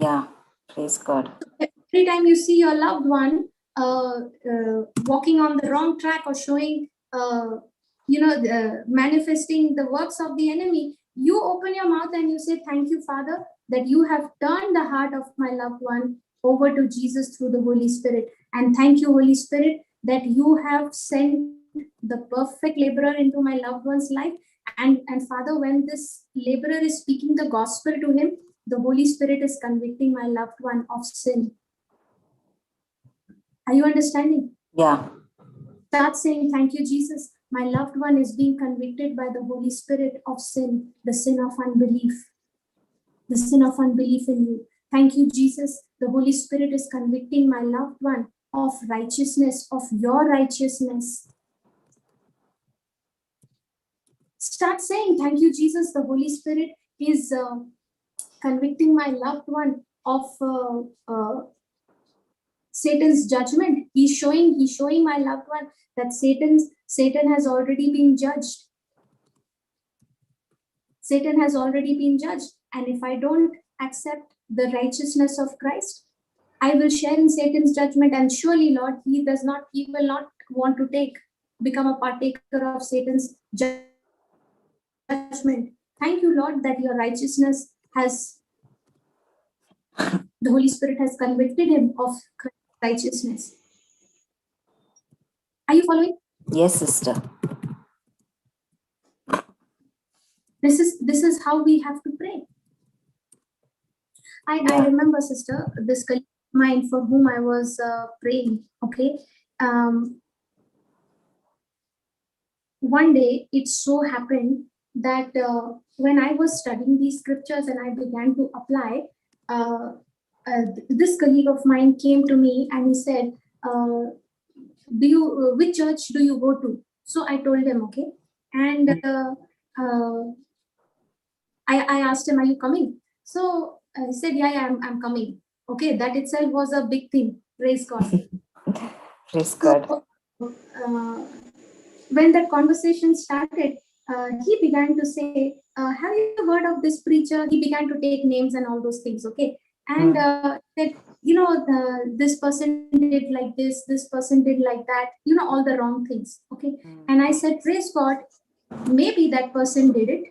Yeah, praise God. Every time you see your loved one walking on the wrong track or showing, manifesting the works of the enemy, you open your mouth and you say, "Thank you, Father, that you have turned the heart of my loved one over to Jesus through the Holy Spirit. And thank you, Holy Spirit, that you have sent the perfect laborer into my loved one's life. And Father, when this laborer is speaking the gospel to him, the Holy Spirit is convicting my loved one of sin." Are you understanding? Yeah. Start saying, "Thank you, Jesus. My loved one is being convicted by the Holy Spirit of sin, the sin of unbelief, the sin of unbelief in you. Thank you, Jesus. The Holy Spirit is convicting my loved one of righteousness, of your righteousness." Start saying, "Thank you, Jesus. The Holy Spirit is convicting my loved one of Satan's judgment. He's showing my loved one that Satan has already been judged. Satan has already been judged. And if I don't accept the righteousness of Christ, I will share in Satan's judgment. And surely, Lord, he will not want to become a partaker of Satan's judgment. Thank you, Lord, that your righteousness the Holy Spirit has convicted him of righteousness." Are you following? Yes, sister. This is how we have to pray. I remember, sister, this colleague of mine for whom I was praying. Okay, one day it so happened that when I was studying these scriptures and I began to apply, this colleague of mine came to me and he said, which church do you go to? So I told him, okay, and I asked him, "Are you coming?" So he said, "Yeah, I'm coming." Okay, that itself was a big thing. Praise God. Praise God. So, when that conversation started, he began to say, "Have you heard of this preacher?" He began to take names and all those things. Okay, and said, "This person did like this person did like that. All the wrong things." Okay, and I said, "Praise God, maybe that person did it.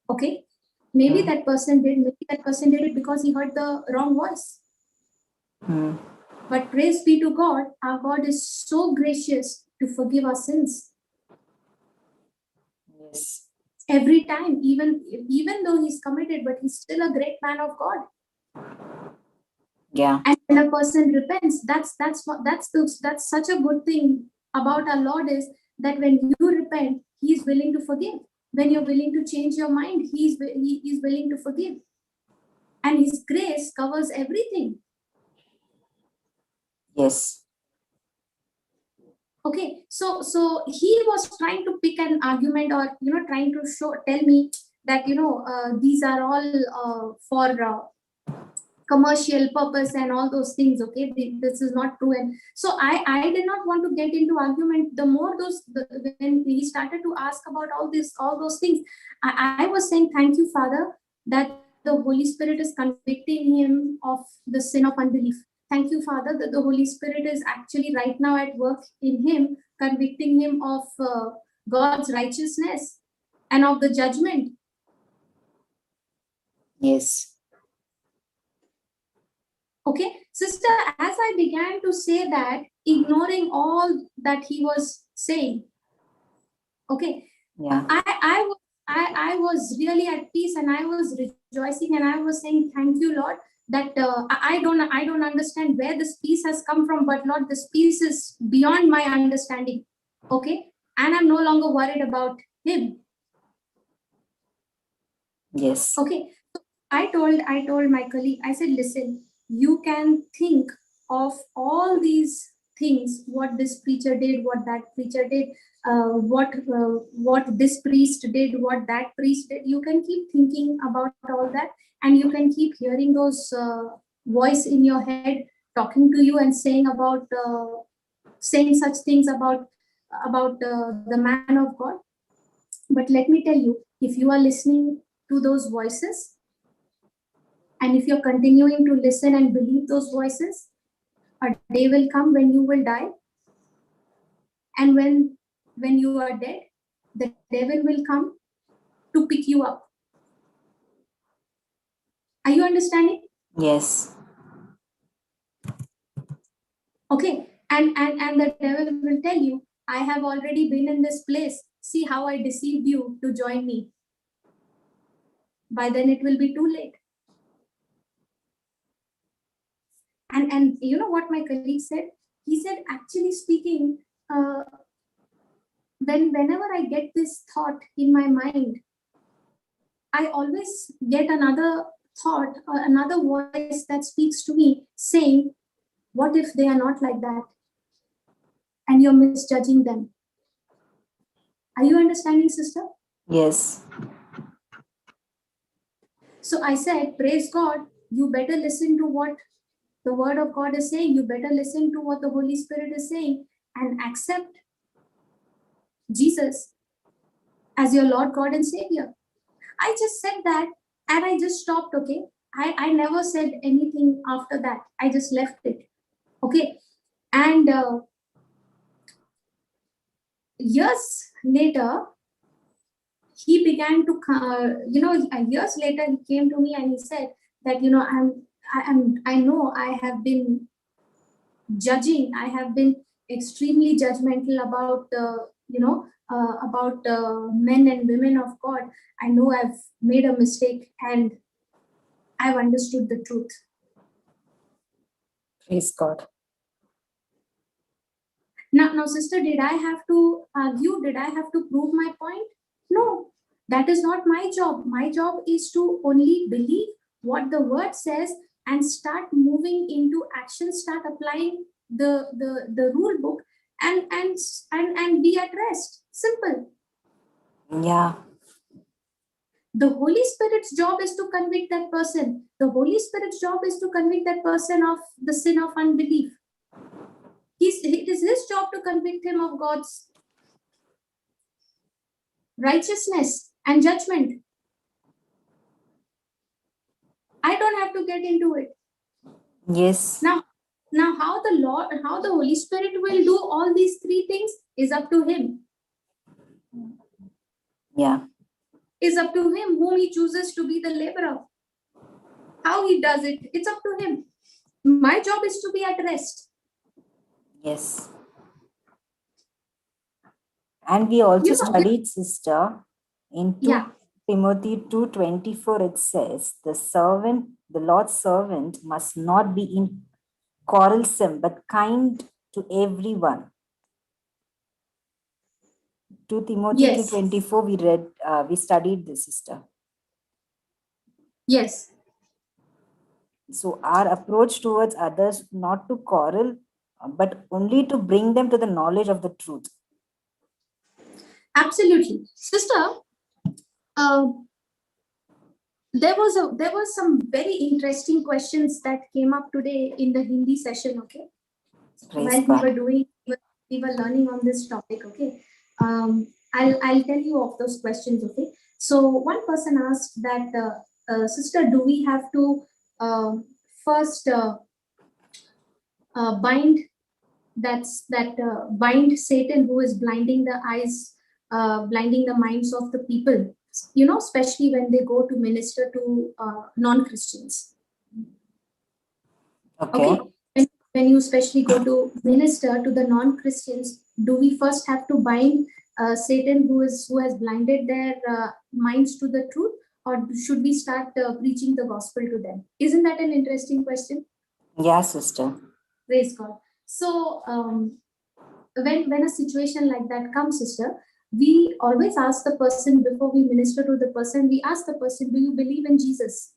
Okay, maybe that person did it because he heard the wrong voice. But praise be to God, our God is so gracious to forgive our sins. Yes. Every time, even though he's committed, but he's still a great man of God. Yeah. And when a person repents, that's such a good thing about our Lord, is that when you repent, he's willing to forgive. When you're willing to change your mind, he's willing to forgive. And his grace covers everything. Yes. Okay, so he was trying to pick an argument, or trying to tell me that these are all for commercial purpose and all those things. Okay, this is not true. And so I did not want to get into argument. The more when he started to ask about all those things, I was saying, "Thank you, Father, that the Holy Spirit is convicting him of the sin of unbelief. Thank you, Father, that the Holy Spirit is actually right now at work in him, convicting him of God's righteousness and of the judgment." Yes. Okay, sister, as I began to say that, ignoring all that he was saying, okay, yeah, I was really at peace, and I was rejoicing, and I was saying, "Thank you, Lord, that I don't understand where this peace has come from, but Lord, this peace is beyond my understanding." Okay, and I'm no longer worried about him. Yes. Okay, so I told my colleague, I said, "Listen, you can think of all these things, what this preacher did, what that preacher did, what this priest did, what that priest did. You can keep thinking about all that, and you can keep hearing those voice in your head talking to you and saying such things about the man of God. But let me tell you, if you are listening to those voices, and if you're continuing to listen and believe those voices, a day will come when you will die. And when you are dead, the devil will come to pick you up. Are you understanding? Yes. Okay. And the devil will tell you, I have already been in this place. See how I deceived you to join me. By then it will be too late. And you know what my colleague said? He said, actually speaking, whenever I get this thought in my mind, I always get another thought or another voice that speaks to me saying, what if they are not like that? And you're misjudging them. Are you understanding, sister? Yes. So I said, praise God, you better listen to what the word of God is saying. You better listen to what the Holy Spirit is saying and accept Jesus as your Lord, God, and Savior. I just said that and I just stopped, okay? I never said anything after that. I just left it, okay? And years later, he began to, years later, he came to me and he said that, I know I have been judging, I have been extremely judgmental about, men and women of God. I know I've made a mistake and I've understood the truth. Praise God. Now, sister, did I have to argue? Did I have to prove my point? No, that is not my job. My job is to only believe what the word says and start moving into action, start applying the rule book and be at rest. Simple. Yeah. The Holy Spirit's job is to convict that person. The Holy Spirit's job is to convict that person of the sin of unbelief. It is his job to convict him of God's righteousness and judgment. I don't have to get into it. Yes. Now how the Holy Spirit will do all these three things is up to him. Yeah. Is up to him whom he chooses to be the laborer. How he does it, it's up to him. My job is to be at rest. Yes. And we also studied, sister, in 2 Timothy 2:24, it says, the Lord's servant must not be in quarrelsome, but kind to everyone. 2 Timothy 2:24, we studied this, sister. Yes. So our approach towards others, not to quarrel, but only to bring them to the knowledge of the truth. Absolutely. Sister, there was some very interesting questions that came up today in the Hindi session, okay? Praise While God. we were learning on this topic, okay? I'll tell you of those questions, okay? So one person asked that, sister, do we have to first bind bind Satan who is blinding the eyes, blinding the minds of the people, especially when they go to minister to non-Christians. Okay. When you especially go to minister to the non-Christians, do we first have to bind Satan who has blinded their minds to the truth, or should we start preaching the gospel to them? Isn't that an interesting question? Yeah, sister. Praise God. So when a situation like that comes, sister, we always ask the person, before we minister to the person, we ask the person, do you believe in Jesus?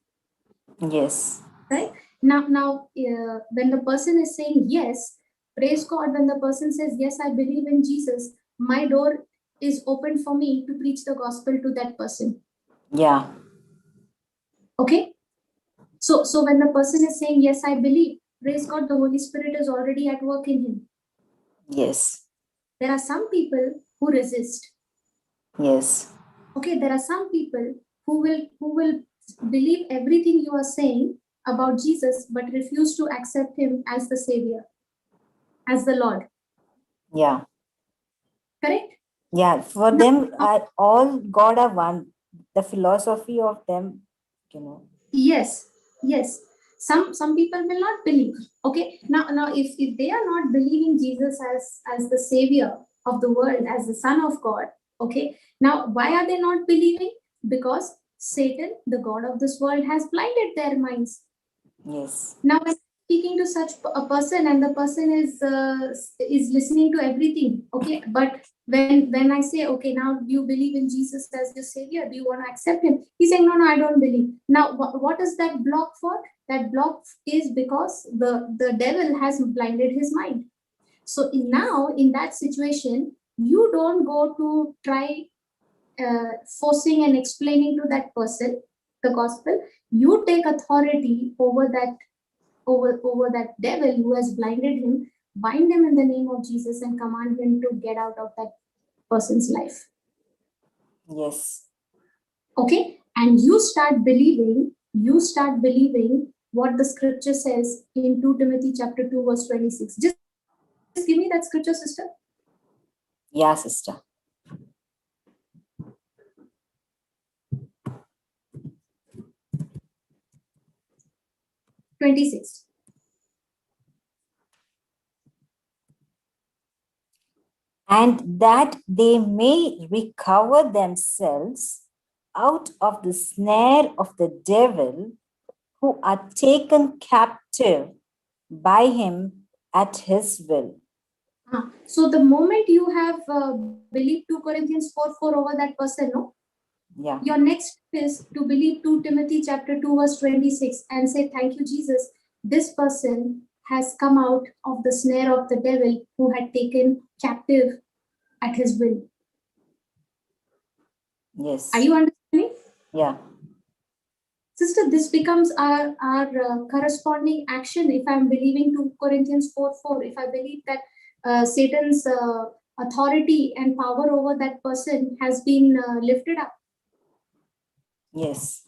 Yes. Right? When the person is saying yes, praise God, when the person says, yes, I believe in Jesus, my door is open for me to preach the gospel to that person. Yeah. Okay. So when the person is saying, yes, I believe, praise God, the Holy Spirit is already at work in him. Yes. There are some people who resist. Yes. Okay, there are some people who will believe everything you are saying about Jesus, but refuse to accept him as the Savior, as the Lord. Yeah. Correct? Yeah. For them, all God are one. The philosophy of them, Yes. Some people will not believe. Okay. Now if they are not believing Jesus as the Savior of the world, as the Son of God, okay. Now why are they not believing? Because Satan, the God of this world, has blinded their minds. Yes. Now when speaking to such a person and the person is listening to everything, okay, but when I say, okay, now you believe in Jesus as your Savior, do you want to accept him? He's saying, no, I don't believe. Now what is that block for? That block is because the devil has blinded his mind. So now in that situation, you don't go to try forcing and explaining to that person the gospel. You take authority over that devil who has blinded him, bind him in the name of Jesus and command him to get out of that person's life. Yes. Okay? And you start believing what the scripture says in 2 Timothy chapter 2, verse 26. Just give me that scripture, sister. Yeah, sister. (26) And that they may recover themselves out of the snare of the devil, who are taken captive by him at his will. So the moment you have believed 2 Corinthians 4:4 over that person, no? Yeah. Your next is to believe 2 Timothy chapter 2, verse 26 and say, thank you, Jesus. This person has come out of the snare of the devil who had taken captive at his will. Yes. Are you understanding? Yeah. Sister, this becomes our corresponding action if I'm believing 2 Corinthians 4:4. If I believe that Satan's authority and power over that person has been lifted up. Yes.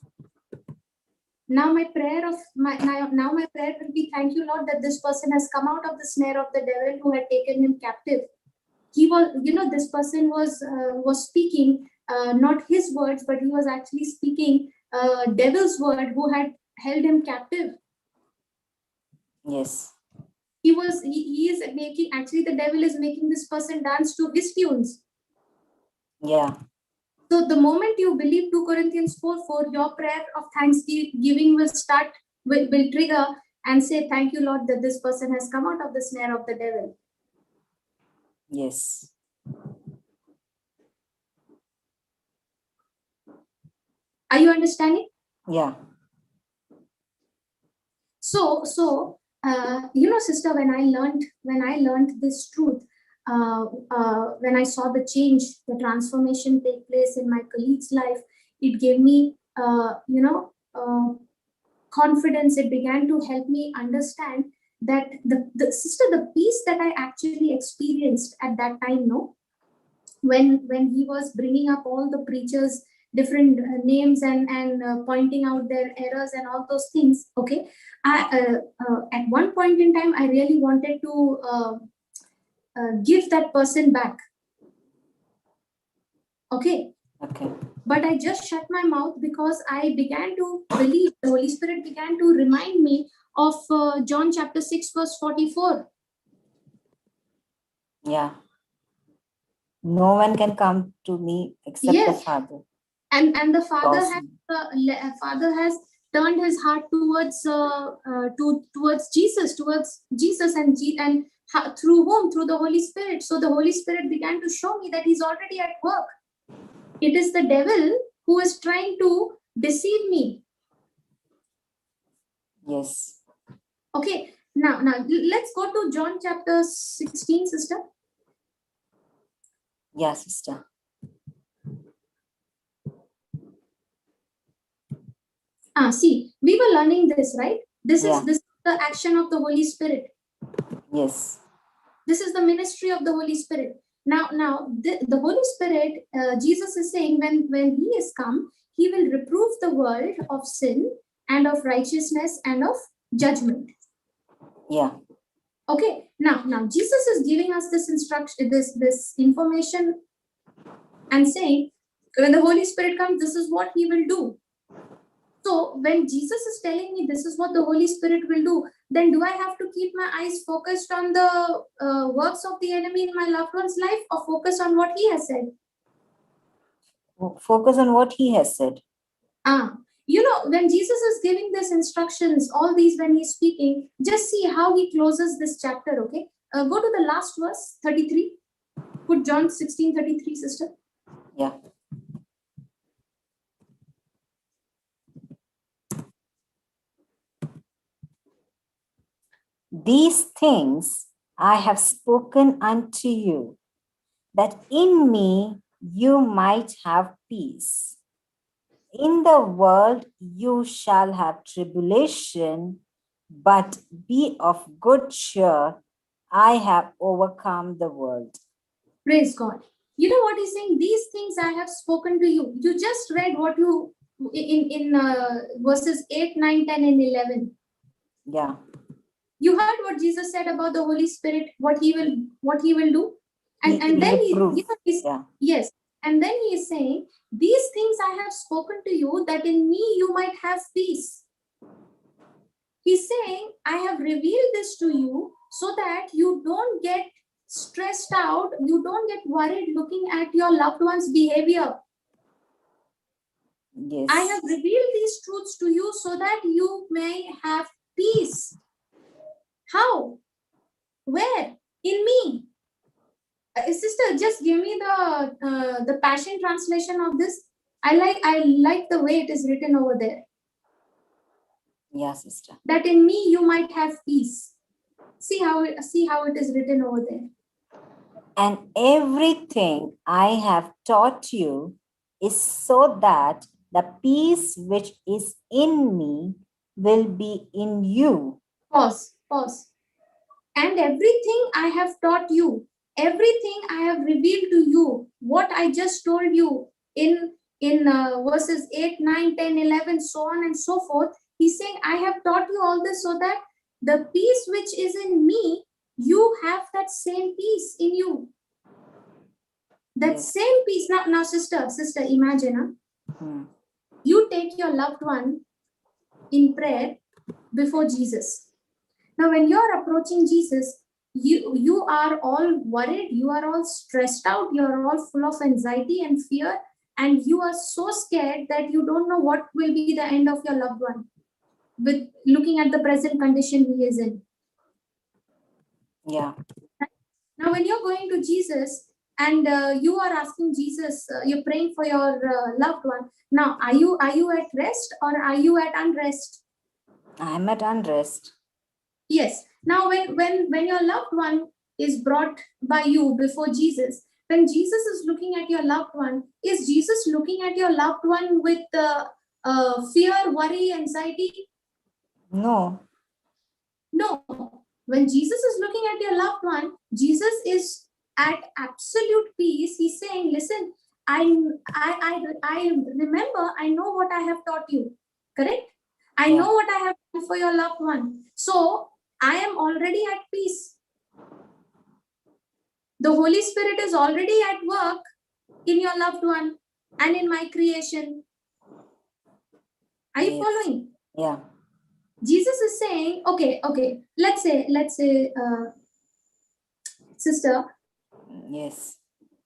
Now my prayer will be, thank you, Lord, that this person has come out of the snare of the devil who had taken him captive. He was, this person was speaking not his words, but he was actually speaking devil's word who had held him captive. Yes. He is making, actually the devil is making this person dance to his tunes. Yeah. So the moment you believe 2 Corinthians 4:4, your prayer of thanksgiving will trigger and say, thank you, Lord, that this person has come out of the snare of the devil. Yes. Are you understanding? Yeah. So sister, when I learned this truth, when I saw the change, the transformation take place in my colleague's life, it gave me confidence. It began to help me understand that the peace that I actually experienced at that time, when he was bringing up all the preachers, different names and pointing out their errors and all those things. Okay, at one point in time, I really wanted to give that person back. Okay. But I just shut my mouth because I began to believe. The Holy Spirit began to remind me of John chapter 6, verse 44. Yeah. No one can come to me except the Father. And the Father has turned his heart towards Jesus, and through whom? Through the Holy Spirit. So the Holy Spirit began to show me that he's already at work. It is the devil who is trying to deceive me. Yes. Okay, now let's go to John chapter 16, sister. Yeah, sister. See, we were learning this, right? This Yeah. is the action of the Holy Spirit. Yes. This is the ministry of the Holy Spirit. Now the Holy Spirit, Jesus is saying when he is come, he will reprove the world of sin and of righteousness and of judgment. Yeah. Okay, now Jesus is giving us this instruction, this information, and saying when the Holy Spirit comes, this is what he will do. So when Jesus is telling me this is what the Holy Spirit will do, then do I have to keep my eyes focused on the works of the enemy in my loved one's life, or focus on what he has said? Focus on what he has said. You know, when Jesus is giving these instructions, all these when he's speaking, just see how he closes this chapter, okay? Go to the last verse, 33. Put John 16:33, sister. Yeah. These things I have spoken unto you, that in me you might have peace. In the world you shall have tribulation, but be of good cheer. I have overcome the world. Praise God. You know what he's saying? These things I have spoken to you. You just read what you in verses 8, 9, 10, and 11. Yeah. You heard what Jesus said about the Holy Spirit, what he will do, and then yes, and then he is saying, these things I have spoken to you, that in me you might have peace. He's saying, I have revealed this to you so that you don't get stressed out, you don't get worried looking at your loved one's behavior. Yes. I have revealed these truths to you so that you may have peace. How? Where? In me. Sister, just give me the Passion translation of this. I like the way it is written over there. Yeah, sister. That in me you might have peace. See how it is written over there. And everything I have taught you is so that the peace which is in me will be in you. Pause. And everything I have taught you, everything I have revealed to you, what I just told you in verses 8, 9, 10, 11, so on and so forth, he's saying, I have taught you all this so that the peace which is in me, you have that same peace in you. That same peace. Now, sister, imagine, you take your loved one in prayer before Jesus. Now, when you're approaching Jesus, you are all worried, you are all stressed out, you are all full of anxiety and fear, and you are so scared that you don't know what will be the end of your loved one, with looking at the present condition he is in. Yeah. Now, when you're going to Jesus and you are asking Jesus, you're praying for your loved one. Now, are you at rest or are you at unrest? I'm at unrest. Yes. Now, when your loved one is brought by you before Jesus, when Jesus is looking at your loved one, is Jesus looking at your loved one with fear, worry, anxiety? No. No. When Jesus is looking at your loved one, Jesus is at absolute peace. He's saying, listen, I remember, I know what I have taught you. Correct? I know what I have done for your loved one. So I am already at peace. The Holy Spirit is already at work in your loved one and in my creation. Are you following? Yeah. Jesus is saying, okay, let's say, sister. Yes.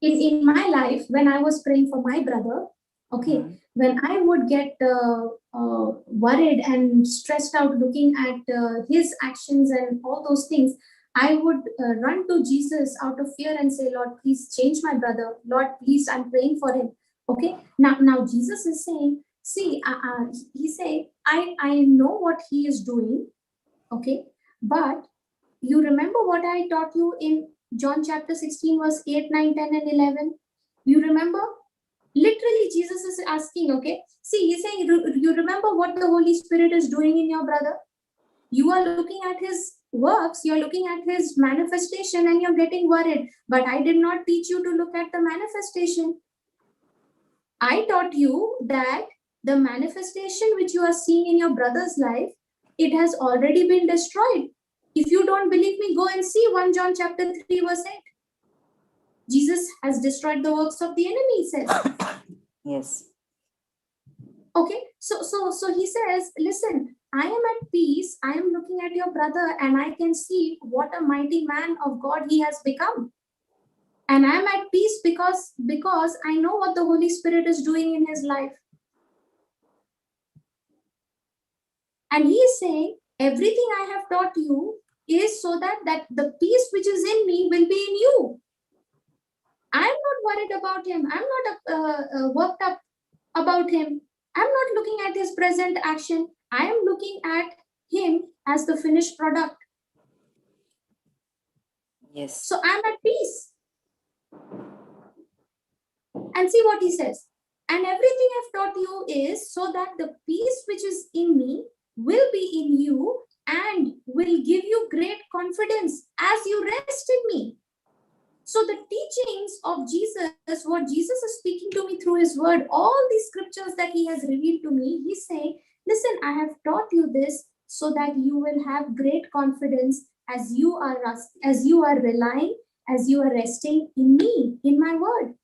In my life, when I was praying for my brother, okay, when I would get worried and stressed out looking at his actions and all those things, I would run to Jesus out of fear and say, Lord, please change my brother. Lord, please, I'm praying for him. Okay. Now Jesus is saying, see, he say, I know what he is doing. Okay. But you remember what I taught you in John chapter 16, verse 8, 9, 10, and 11? You remember? Literally, Jesus is asking, okay? See, he's saying, you remember what the Holy Spirit is doing in your brother? You are looking at his works, you're looking at his manifestation, and you're getting worried. But I did not teach you to look at the manifestation. I taught you that the manifestation which you are seeing in your brother's life, it has already been destroyed. If you don't believe me, go and see 1 John chapter 3, verse 8. Jesus has destroyed the works of the enemy, he says. Yes. Okay, so he says, listen, I am at peace. I am looking at your brother and I can see what a mighty man of God he has become. And I am at peace because I know what the Holy Spirit is doing in his life. And he is saying, everything I have taught you is so that the peace which is in me will be in you. I'm not worried about him. I'm not worked up about him. I'm not looking at his present action. I am looking at him as the finished product. Yes. So I'm at peace. And see what he says. And everything I've taught you is so that the peace which is in me will be in you and will give you great confidence as you rest in me. So the teachings of Jesus, what Jesus is speaking to me through his word, all these scriptures that he has revealed to me, he's saying, listen, I have taught you this so that you will have great confidence as you are relying, as you are resting in me, in my word.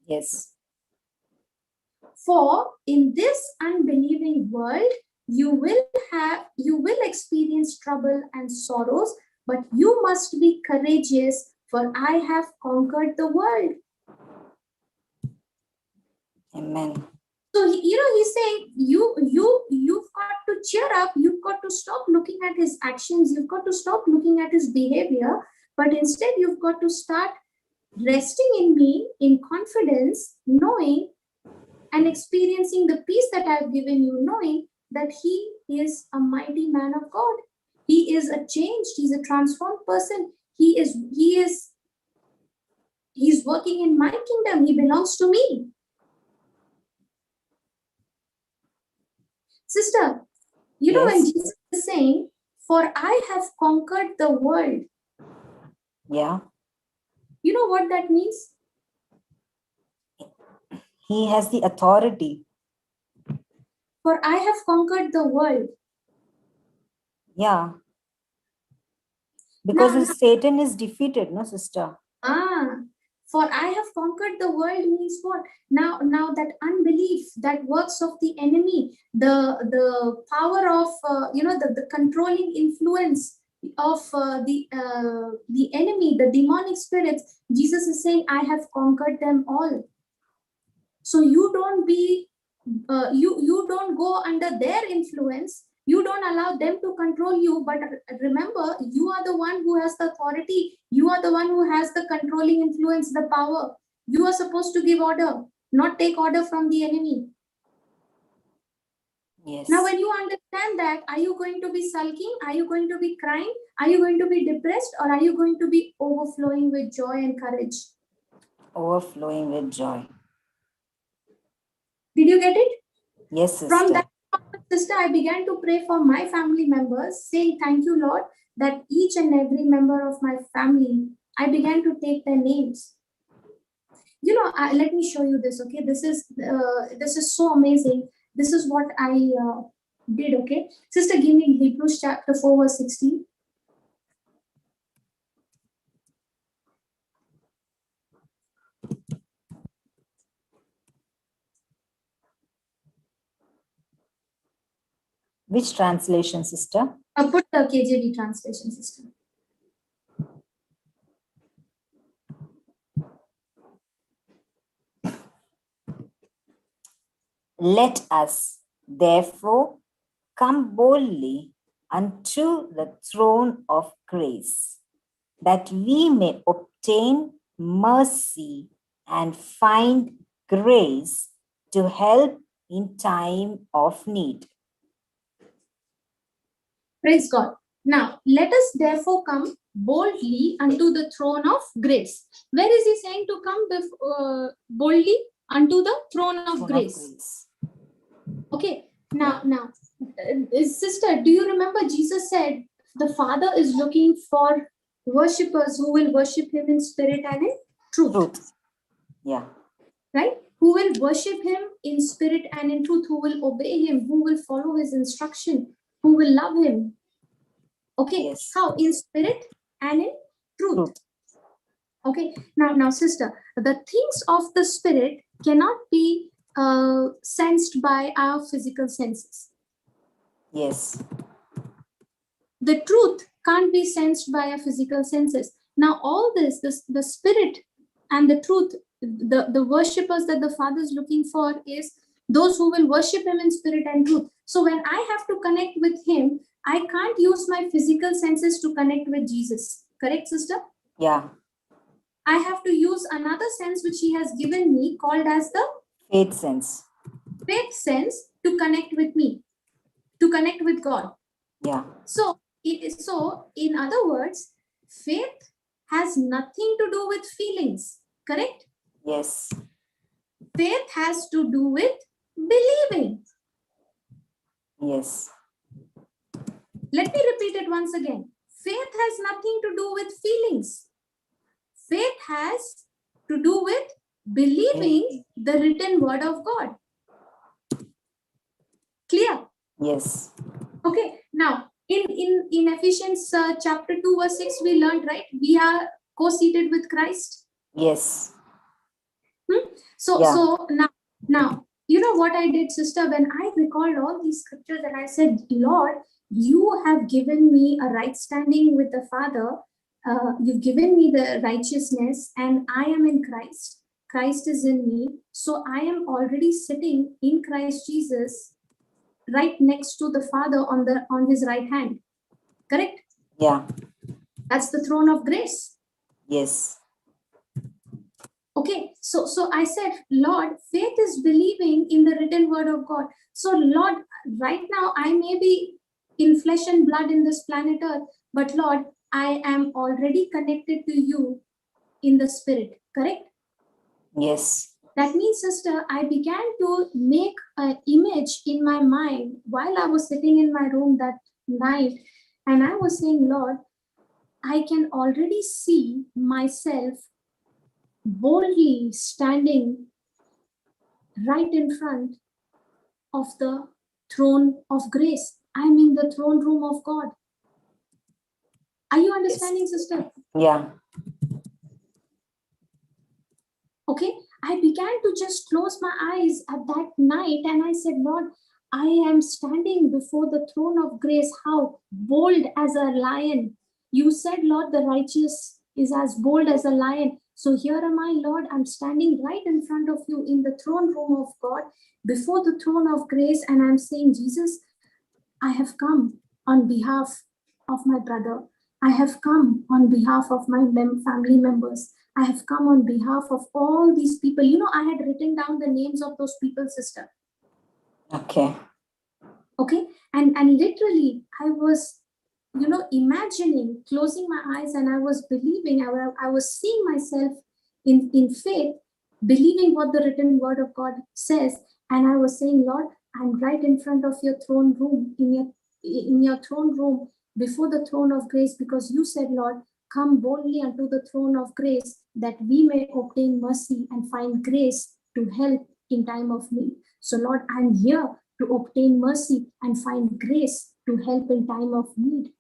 Yes. For in this unbelieving world, you will experience trouble and sorrows, but you must be courageous, for I have conquered the world. Amen. So he's saying you've got to cheer up. You've got to stop looking at his actions. You've got to stop looking at his behavior, but instead you've got to start resting in me in confidence, knowing and experiencing the peace that I've given you, knowing that he is a mighty man of God. He is a changed, he's a transformed person. He's working in my kingdom. He belongs to me. Sister, you know, when Yes. Jesus is saying, for I have conquered the world. Yeah. You know what that means? He has the authority. For I have conquered the world. Yeah. Because Now, Satan is defeated, no, sister? For I have conquered the world means what? Now that unbelief, that works of the enemy, the power of the controlling influence of the enemy, the demonic spirits. Jesus is saying, I have conquered them all. So you don't be you don't go under their influence. You don't allow them to control you, but remember, you are the one who has the authority. You are the one who has the controlling influence, the power. You are supposed to give order, not take order from the enemy. Yes. Now, when you understand that, are you going to be sulking? Are you going to be crying? Are you going to be depressed? Or are you going to be overflowing with joy and courage? Overflowing with joy. Did you get it? Yes, sister. From that, sister, I began to pray for my family members, saying, thank you, Lord, that each and every member of my family, I began to take their names. You know, let me show you this, okay? This is so amazing. This is what I did, okay? Sister, give me Hebrews chapter 4, verse 16. Which translation, sister? Put the KJV translation, sister. Let us, therefore, come boldly unto the throne of grace, that we may obtain mercy and find grace to help in time of need. Praise God. Now, let us therefore come boldly unto the throne of grace. Where is he saying to come boldly? Unto the throne of grace. Okay. Now, sister, do you remember Jesus said the Father is looking for worshippers who will worship him in spirit and in truth. Yeah. Right? Who will worship him in spirit and in truth, who will obey him, who will follow his instruction, who will love him. Okay, Yes. How? In spirit and in truth. Okay, now, sister, the things of the spirit cannot be sensed by our physical senses. Yes. The truth can't be sensed by our physical senses. Now, all this, the spirit and the truth, the worshippers that the Father is looking for is those who will worship him in spirit and truth. So when I have to connect with him, I can't use my physical senses to connect with Jesus. Correct, sister? Yeah. I have to use another sense which he has given me called as the Faith sense. Faith sense to connect with me, to connect with God. Yeah. So in other words, faith has nothing to do with feelings. Correct? Yes. Faith has to do with believing. Yes. Let me repeat it once again. Faith has nothing to do with feelings. Faith has to do with believing the written word of God. Clear? Yes. Okay. Now, in Ephesians chapter 2 verse 6, we learned, right? We are co-seated with Christ. Yes. So now, you know what I did, sister? When I recalled all these scriptures and I said, Lord, you have given me a right standing with the Father. You've given me the righteousness, and I am in Christ. Christ is in me. So I am already sitting in Christ Jesus, right next to the Father on his right hand. Correct? Yeah. That's the throne of grace. Yes. Okay, so I said, Lord, faith is believing in the written word of God. So Lord, right now I may be in flesh and blood in this planet Earth, but Lord, I am already connected to you in the spirit, correct? Yes. That means, sister, I began to make an image in my mind while I was sitting in my room that night, and I was saying, Lord, I can already see myself boldly standing right in front of the throne of grace. I'm in the throne room of God. Are you understanding, sister? Yeah. Okay. I began to just close my eyes at that night and I said, Lord, I am standing before the throne of grace. How bold as a lion. You said, Lord, the righteous is as bold as a lion. So here am I, Lord. I'm standing right in front of you in the throne room of God, before the throne of grace. And I'm saying, Jesus, I have come on behalf of my brother. I have come on behalf of my family members. I have come on behalf of all these people. You know, I had written down the names of those people, sister. Okay. Okay. And literally, I was, imagining, closing my eyes, and I was believing, I was seeing myself in faith, believing what the written word of God says. And I was saying, Lord, I'm right in front of your throne room, in your throne room, before the throne of grace, because you said, Lord, come boldly unto the throne of grace, that we may obtain mercy and find grace to help in time of need. So, Lord, I'm here to obtain mercy and find grace to help in time of need.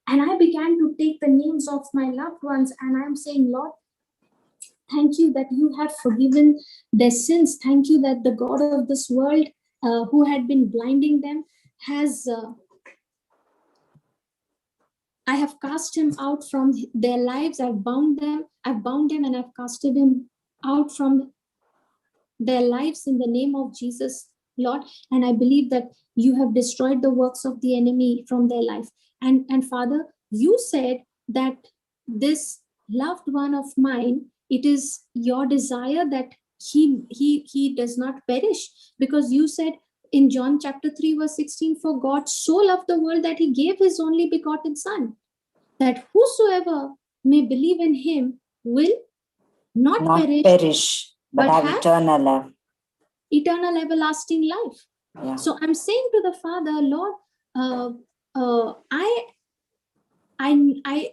And I began to take the names of my loved ones, and I'm saying, Lord, thank you that you have forgiven their sins. Thank you that the God of this world, who had been blinding them, has I have cast him out from their lives. I've bound them and I've casted him out from their lives in the name of Jesus, Lord. And I believe that you have destroyed the works of the enemy from their life. And Father, you said that this loved one of mine, it is your desire that he does not perish, because you said in John chapter 3, verse 16, for God so loved the world that he gave his only begotten Son, that whosoever may believe in him will not perish, but have eternal life. Eternal everlasting life. Yeah. So I'm saying to the Father, Lord,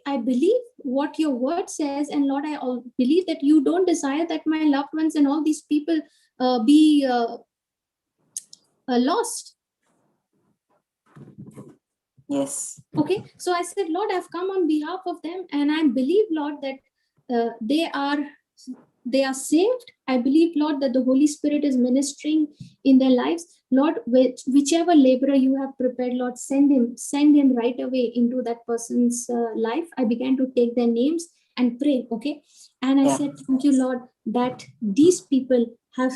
I believe what your word says, and Lord, I believe that you don't desire that my loved ones and all these people be lost. Yes. Okay, so I said, Lord, I've come on behalf of them, and I believe, Lord, that they are saved. I believe, Lord, that the Holy Spirit is ministering in their lives. Lord, whichever laborer you have prepared, Lord, send him right away into that person's life. I began to take their names and pray, okay? And I said, thank you, Lord, that these people have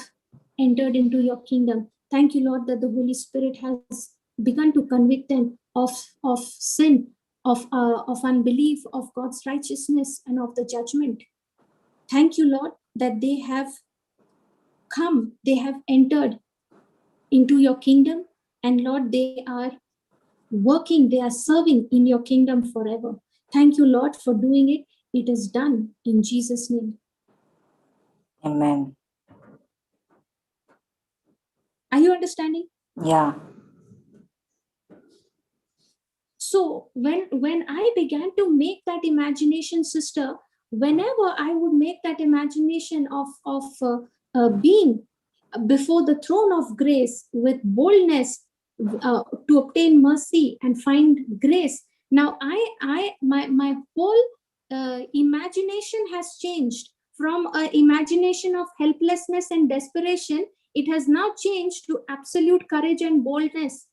entered into your kingdom. Thank you, Lord, that the Holy Spirit has begun to convict them of sin, of unbelief, of God's righteousness, and of the judgment. Thank you, Lord, that they have come, they have entered into your kingdom, and Lord, they are working, they are serving in your kingdom forever. Thank you, Lord, for doing it. It is done in Jesus' name. Amen. Are you understanding? Yeah. So when I began to make that imagination, sister, whenever I would make that imagination of being before the throne of grace with boldness to obtain mercy and find grace. Now my whole imagination has changed from an imagination of helplessness and desperation. It has now changed to absolute courage and boldness.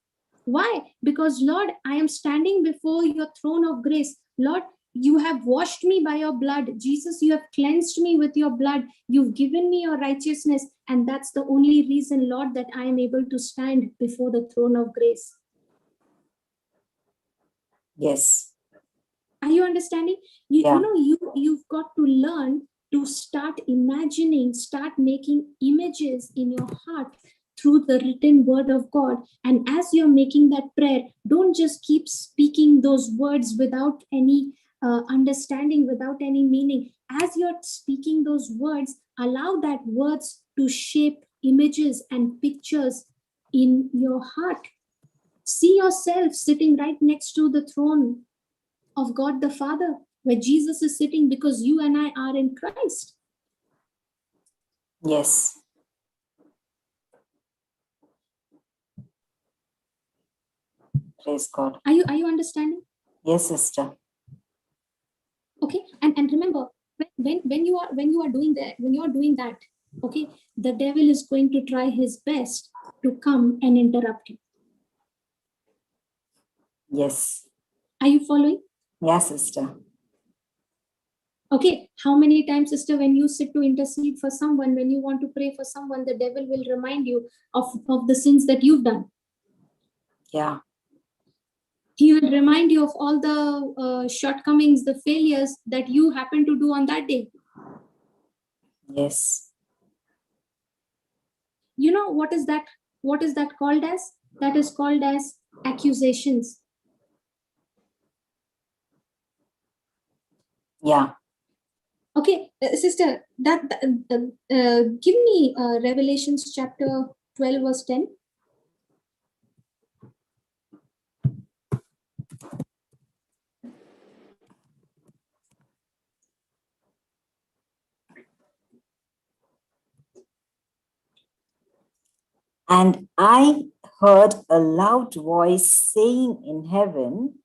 Why? Because, Lord, I am standing before your throne of grace. Lord, you have washed me by your blood. Jesus, you have cleansed me with your blood. You've given me your righteousness. And that's the only reason, Lord, that I am able to stand before the throne of grace. Yes. Are you understanding? You know, you've got to learn to start imagining, start making images in your heart through the written word of God. And as you're making that prayer, don't just keep speaking those words without any understanding, without any meaning. As you're speaking those words, allow that words to shape images and pictures in your heart. See yourself sitting right next to the throne of God the Father, where Jesus is sitting, because you and I are in Christ. Yes. Praise God. Are you understanding? Yes, sister. Okay, and remember, when you are doing that, okay, the devil is going to try his best to come and interrupt you. Yes. Are you following? Yes, sister. Okay, how many times, sister, when you sit to intercede for someone, when you want to pray for someone, the devil will remind you of the sins that you've done. Yeah. He will remind you of all the shortcomings, the failures that you happen to do on that day. Yes. You know, what is that called as? That is called as accusations. Yeah. Okay, sister, give me Revelations chapter 12, verse 10. And I heard a loud voice saying in heaven,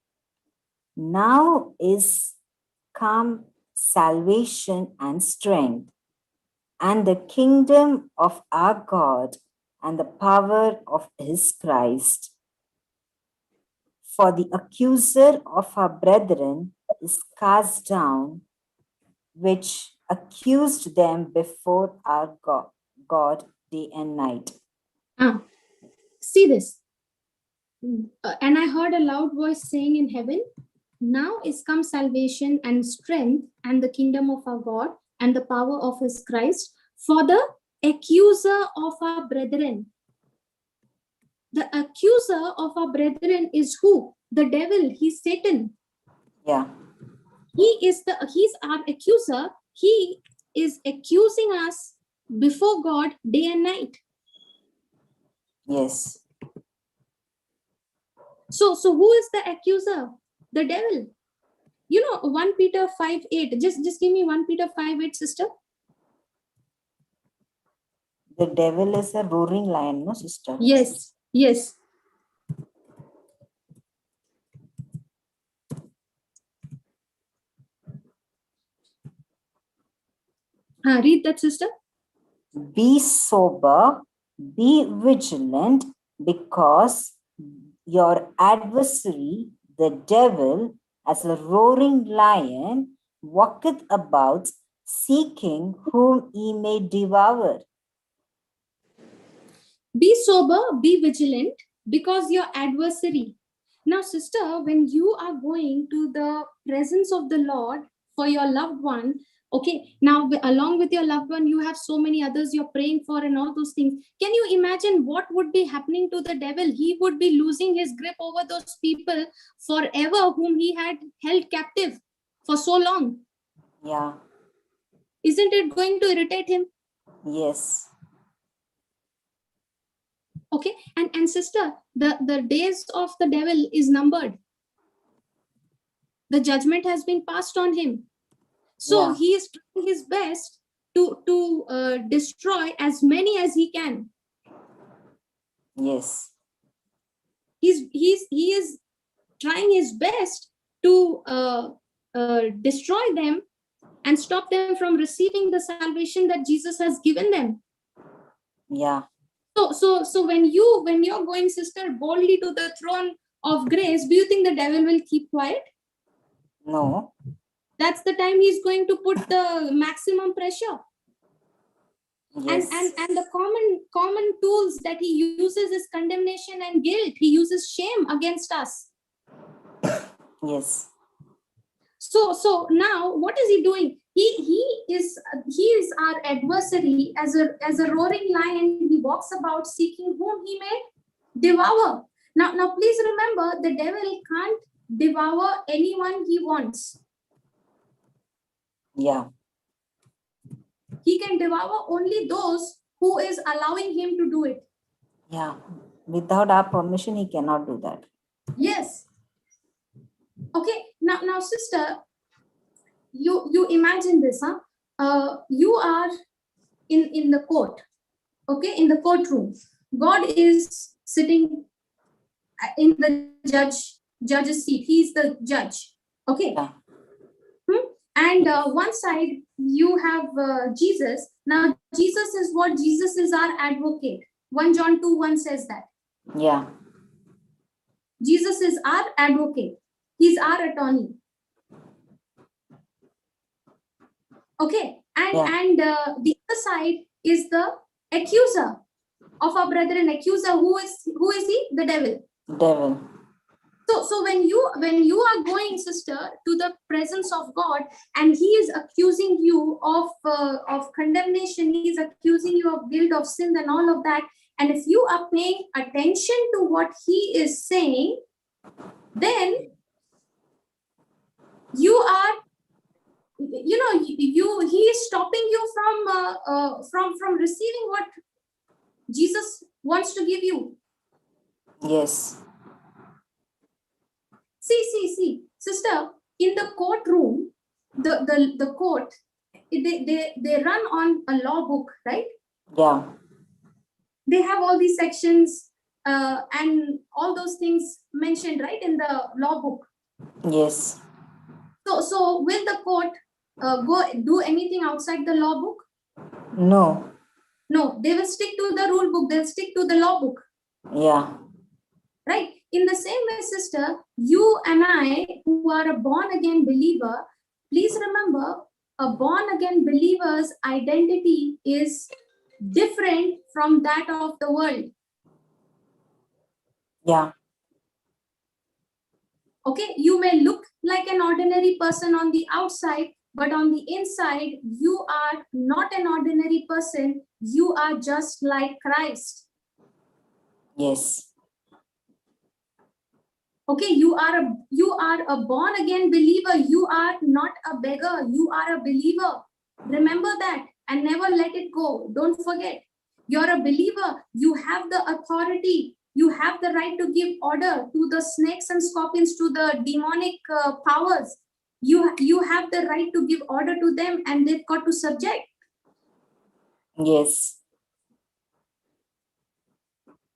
now is come salvation and strength, and the kingdom of our God and the power of his Christ. For the accuser of our brethren is cast down, which accused them before our God day and night. See this. And I heard a loud voice saying in heaven, now is come salvation and strength and the kingdom of our God and the power of his Christ. For the accuser of our brethren. The accuser of our brethren is who? The devil. He's Satan. Yeah. He's our accuser. He is accusing us before God day and night. Yes. So who is the accuser? The devil. 1 Peter 5:8. Just give me 1 Peter 5:8, sister. The devil is a roaring lion, no, sister? Yes. Read that, sister. Be sober, be vigilant, because your adversary, the devil, as a roaring lion, walketh about, seeking whom he may devour. Be sober, be vigilant, because your adversary. Now, sister, when you are going to the presence of the Lord for your loved one, okay, now along with your loved one, you have so many others you're praying for and all those things. Can you imagine what would be happening to the devil? He would be losing his grip over those people forever whom he had held captive for so long. Yeah. Isn't it going to irritate him? Yes. Okay, and sister, the days of the devil is numbered. The judgment has been passed on him. So he is trying his best to destroy as many as he can. Yes. He is trying his best to destroy them and stop them from receiving the salvation that Jesus has given them. Yeah. So when you're going, sister, boldly to the throne of grace, do you think the devil will keep quiet? No. That's the time he's going to put the maximum pressure. Yes. And the common tools that he uses is condemnation and guilt. He uses shame against us. Yes. So now what is he doing? He is our adversary. As a roaring lion, he walks about seeking whom he may devour. Now please remember, the devil can't devour anyone he wants. Yeah. He can devour only those who is allowing him to do it. Yeah. Without our permission, he cannot do that. Yes. Okay. Now, sister, you imagine this, huh? You are in the court. Okay, in the courtroom. God is sitting in the judge's seat. He's the judge. Okay. Yeah. And one side you have Jesus. Now Jesus is what? Jesus is our advocate. 1 John 2:1 says that. Yeah. Jesus is our advocate. He's our attorney. Okay. And the other side is the accuser of our brethren. Accuser, who is he? The devil. Devil. So when you are going, sister, to the presence of God, and he is accusing you of condemnation, he is accusing you of guilt, of sin, and all of that, and if you are paying attention to what he is saying, then you are, he is stopping you from receiving what Jesus wants to give you. Yes. See, sister, in the courtroom, the court, they run on a law book, right? Yeah. They have all these sections and all those things mentioned, right, in the law book. Yes. So will the court go do anything outside the law book? No. No, they will stick to the rule book. They'll stick to the law book. Yeah. Right. In the same way, sister, you and I, who are a born-again believer, please remember, a born-again believer's identity is different from that of the world. Yeah. Okay, you may look like an ordinary person on the outside, but on the inside, you are not an ordinary person. You are just like Christ. Yes. Okay, you are a born again believer. You are not a beggar. You are a believer. Remember that and never let it go. Don't forget. You're a believer. You have the authority. You have the right to give order to the snakes and scorpions, to the demonic powers. You have the right to give order to them, and they've got to subject. Yes.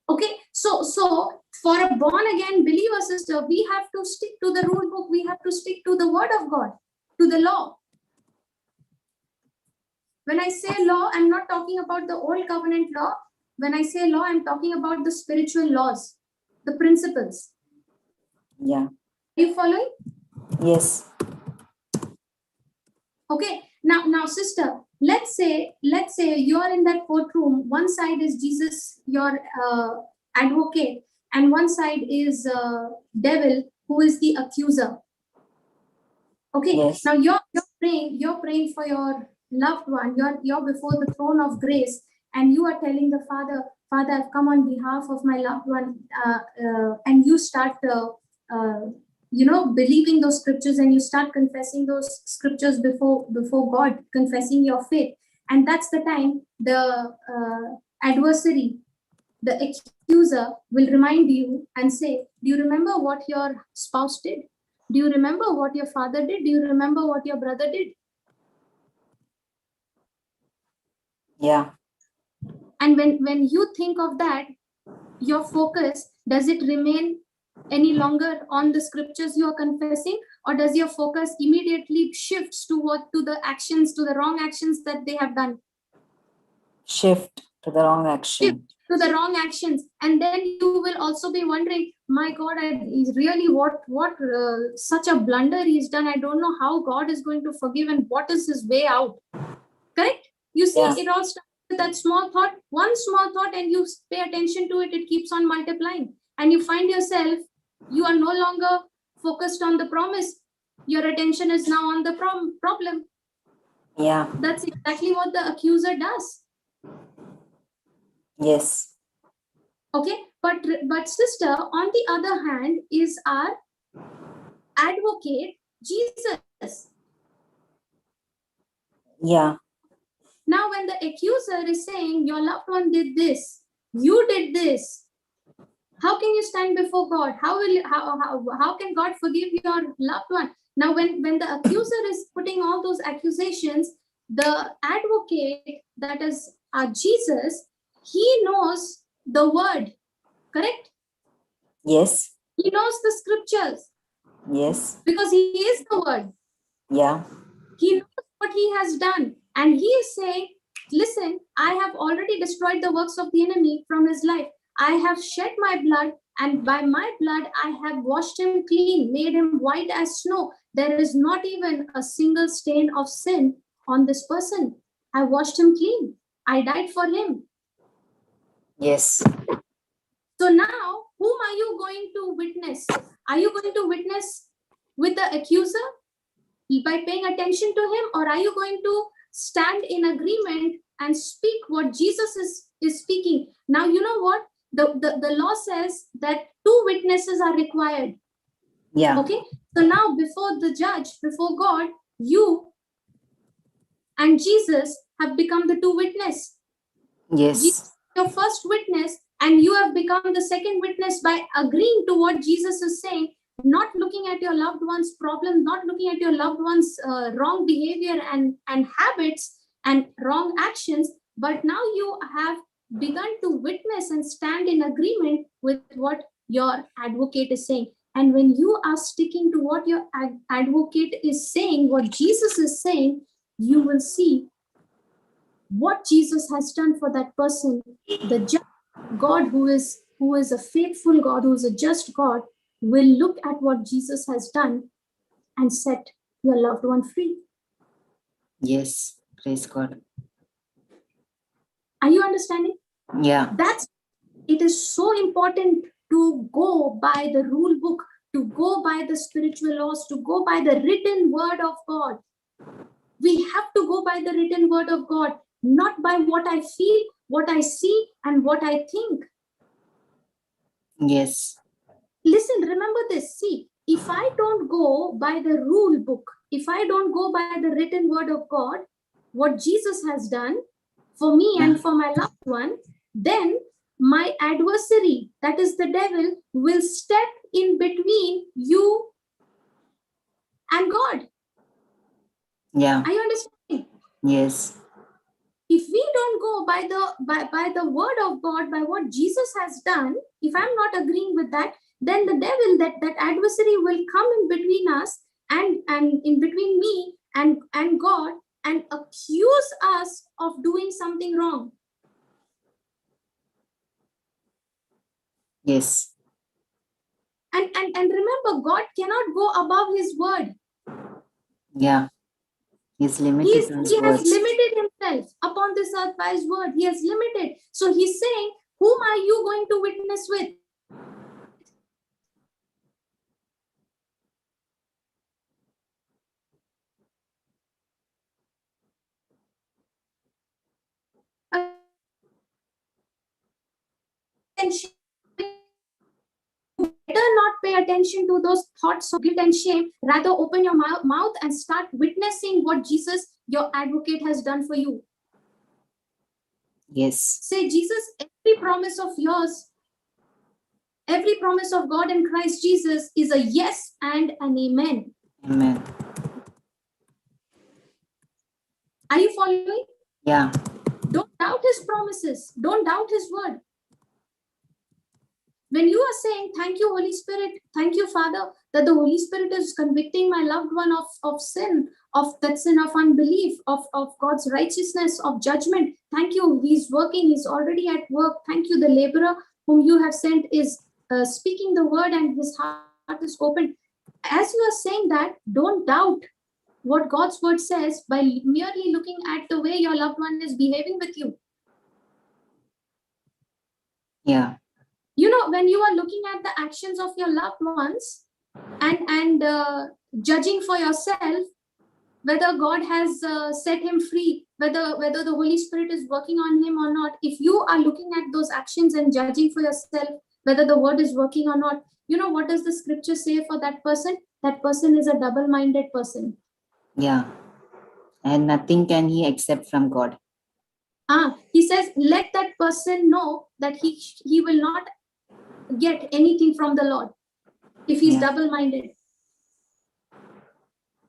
Okay, so for a born again believer, sister, we have to stick to the rule book. We have to stick to the word of God, to the law. When I say law, I'm not talking about the old covenant law. When I say law, I'm talking about the spiritual laws, the principles. Yeah. Are you following? Yes. Okay, now sister, let's say you're in that courtroom. One side is Jesus, your advocate, and one side is devil, who is the accuser. Okay, Yes. now you're praying for your loved one. You're before the throne of grace, and you are telling the Father, I've come on behalf of my loved one, and you start believing those scriptures, and you start confessing those scriptures before God, confessing your faith. And that's the time the adversary, the accuser, will remind you and say, do you remember what your spouse did? Do you remember what your father did? Do you remember what your brother did? Yeah. And when you think of that, your focus, does it remain any longer on the scriptures you are confessing, or does your focus immediately shifts to the wrong actions that they have done? Shift to the wrong action. Shift to the wrong actions, and then you will also be wondering, my God, is really what such a blunder he's done. I don't know how God is going to forgive, and what is his way out. Correct? You see, Yeah. it all starts with that small thought, one small thought, and you pay attention to it. It keeps on multiplying, and you find yourself, you are no longer focused on the promise. Your attention is now on the problem. Yeah. That's exactly what the accuser does. Yes. Okay, but sister, on the other hand, is our advocate, Jesus. Yeah. Now, when the accuser is saying your loved one did this, you did this, how can you stand before God? How can God forgive your loved one? Now, when the accuser is putting all those accusations, the advocate, that is Jesus, he knows the word, correct? Yes. He knows the scriptures. Yes. Because he is the word. Yeah. He knows what he has done. And he is saying, listen, I have already destroyed the works of the enemy from his life. I have shed my blood, and by my blood, I have washed him clean, made him white as snow. There is not even a single stain of sin on this person. I washed him clean. I died for him. Yes. So now, whom are you going to witness? Are you going to witness with the accuser by paying attention to him, or are you going to stand in agreement and speak what Jesus is speaking? Now, you know what? The law says that 2 witnesses are required. Yeah. Okay. So now, before the judge, before God, you and Jesus have become the 2 witnesses. Yes. Jesus, your first witness, and you have become the second witness by agreeing to what Jesus is saying, not looking at your loved one's problem, not looking at your loved one's wrong behavior and habits and wrong actions, but now you have begun to witness and stand in agreement with what your advocate is saying. And when you are sticking to what your advocate is saying, what Jesus is saying, you will see what Jesus has done for that person. The just God, who is a faithful God, who is a just God, will look at what Jesus has done and set your loved one free. Yes. Praise God. Are you understanding? Yeah. It is so important to go by the rule book, to go by the spiritual laws, to go by the written word of God. We have to go by the written word of God, not by what I feel, what I see, and what I think. Yes. listen, remember this. See, if I don't go by the rule book, if I don't go by the written word of God, what Jesus has done for me and for my loved one, then my adversary, that is the devil, will step in between you and God. Yeah. Are you understanding? Yes. If we don't go by the word of God, by what Jesus has done, if I'm not agreeing with that, then the devil, that adversary will come in between us and in between me and God, and accuse us of doing something wrong. Yes. And remember, God cannot go above his word. Yeah. He's limited to his He has words. limited himself upon this earth by his word. He has limited. So he's saying, whom are you going to witness with? Better not pay attention to those thoughts of guilt and shame. Rather, open your mouth and start witnessing what Jesus, your advocate, has done for you. Yes. Say, Jesus, every promise of yours, every promise of God in Christ Jesus is a yes and an amen. Amen. Are you following? Yeah. Don't doubt his promises. Don't doubt his word. When you are saying, thank you, Holy Spirit, thank you, Father, that the Holy Spirit is convicting my loved one of sin, of that sin of unbelief, of God's righteousness, of judgment. Thank you. He's working. He's already at work. Thank you. The laborer whom you have sent is speaking the word and his heart is open. As you are saying that, don't doubt what God's word says by merely looking at the way your loved one is behaving with you. Yeah. You know, when you are looking at the actions of your loved ones and judging for yourself whether God has set him free, whether the Holy Spirit is working on him or not, if you are looking at those actions and judging for yourself whether the word is working or not, you know what does the scripture say for that person? That person is a double-minded person. Yeah. And nothing can he accept from God. He says, let that person know that he will not get anything from the Lord if he's double-minded.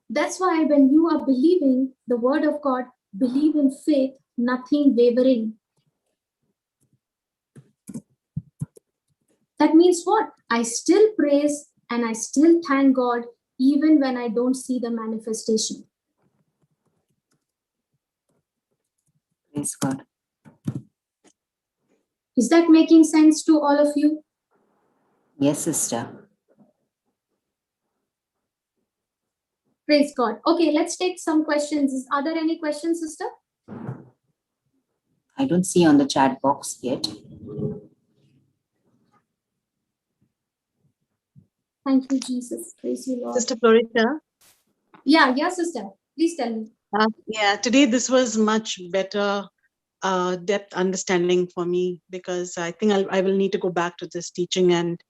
That's why when you are believing the word of God, believe in faith, nothing wavering. That means what? I still praise and I still thank God even when I don't see the manifestation. Praise God. Is that making sense to all of you? Yes, sister. Praise God. Okay, let's take some questions. Are there any questions, sister? I don't see on the chat box yet. Thank you, Jesus. Praise you, Lord. Sister Florita? Yeah, sister. Please tell me. Yeah, today this was much better depth understanding for me, because I think I will need to go back to this teaching, and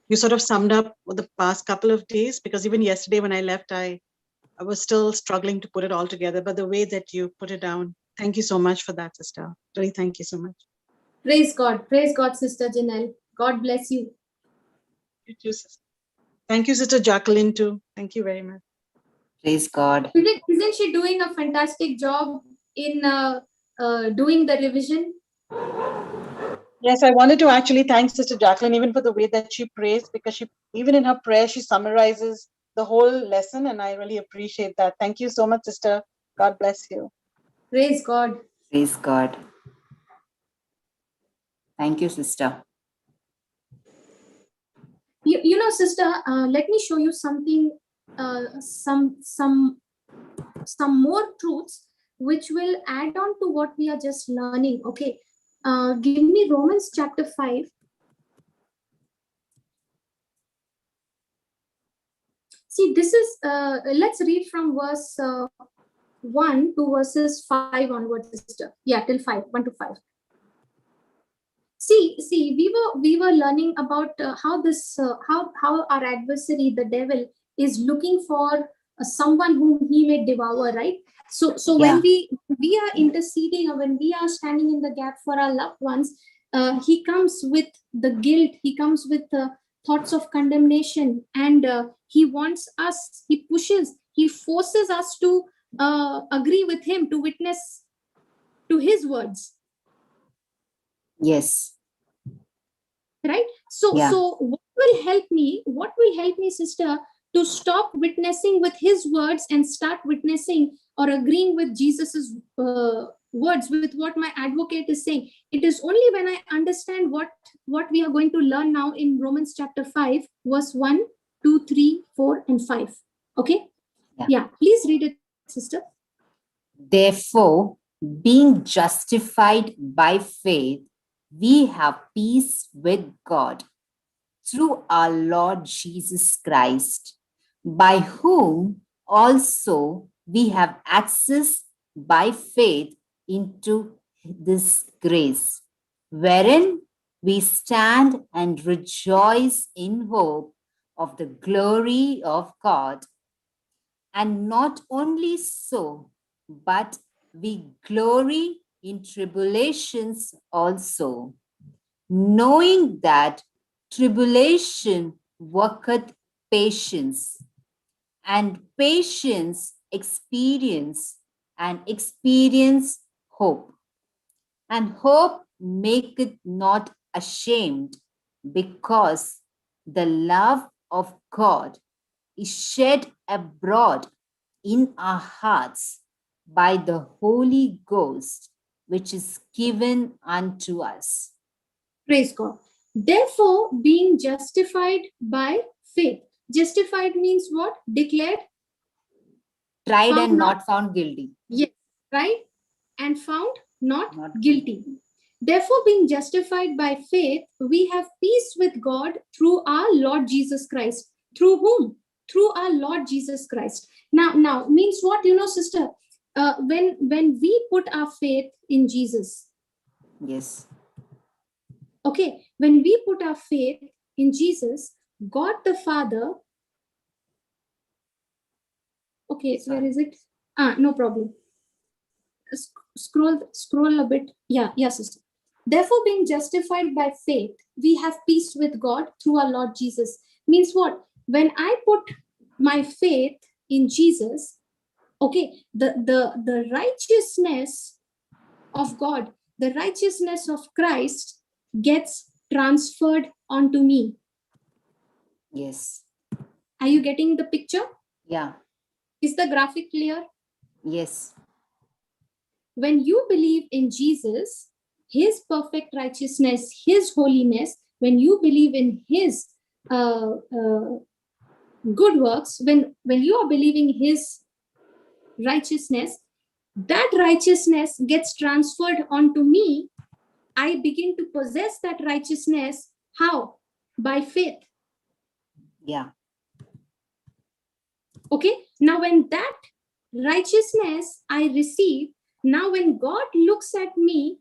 you sort of summed up the past couple of days, because even yesterday when I left, I was still struggling to put it all together, but the way that you put it down, thank you so much for that, sister. Really, thank you so much. Praise God, Sister Janelle. God bless you. You too, sister. Thank you, Sister Jacqueline, too. Thank you very much. Praise God. Isn't she doing a fantastic job in doing the revision? Yes, I wanted to actually thank Sister Jacqueline even for the way that she prays, because she, even in her prayer, she summarizes the whole lesson, and I really appreciate that. Thank you so much, sister. God bless you. Praise God. Praise God. Thank you, sister. You know, sister, let me show you something, some more truths which will add on to what we are just learning. Okay, give me Romans chapter 5. See, this is, let's read from verse 1 to verses 5 onwards, sister. Yeah, till 5, 1 to 5. See, we were learning about how our adversary, the devil, is looking for someone whom he may devour, right? So Yeah. when we are interceding, or when we are standing in the gap for our loved ones, he comes with the guilt, he comes with thoughts of condemnation, and he wants us, he pushes, he forces us to agree with him, to witness to his words. Yes. Right? So Yeah. so what will help me, sister, to stop witnessing with his words and start witnessing or agreeing with Jesus's words, with what my advocate is saying? It is only when I understand what we are going to learn now in Romans chapter 5, verse 1, 2, 3, 4, and 5. Okay? Yeah, please read it, sister. Therefore, being justified by faith, we have peace with God through our Lord Jesus Christ, by whom also we have access by faith into this grace, wherein we stand and rejoice in hope of the glory of God. And not only so, but we glory in tribulations also, knowing that tribulation worketh patience, and patience experience, and experience hope. And hope maketh not ashamed, because the love of God is shed abroad in our hearts by the Holy Ghost, which is given unto us. Praise God. Therefore, being justified by faith. Justified means what? Declared, Tried found and not, not found guilty. yes, right? And found not Not guilty. Therefore, being justified by faith, we have peace with God through our Lord Jesus Christ. Through whom? Through our Lord Jesus Christ. Now means what, sister? When we put our faith in Jesus, Yes. okay, when we put our faith in Jesus, God the Father, okay, Sorry. where is it? No problem. Scroll a bit. Yeah, sister. Therefore, being justified by faith, we have peace with God through our Lord Jesus. Means what? When I put my faith in Jesus, okay, the righteousness of God, the righteousness of Christ gets transferred onto me. Yes. Are you getting the picture? Yeah. Is the graphic clear? Yes. When you believe in Jesus, his perfect righteousness, his holiness, when you believe in his good works, when you are believing his righteousness, that righteousness gets transferred onto me. I begin to possess that righteousness. How? By faith. Yeah. Okay. Now, when that righteousness I receive, now when God looks at me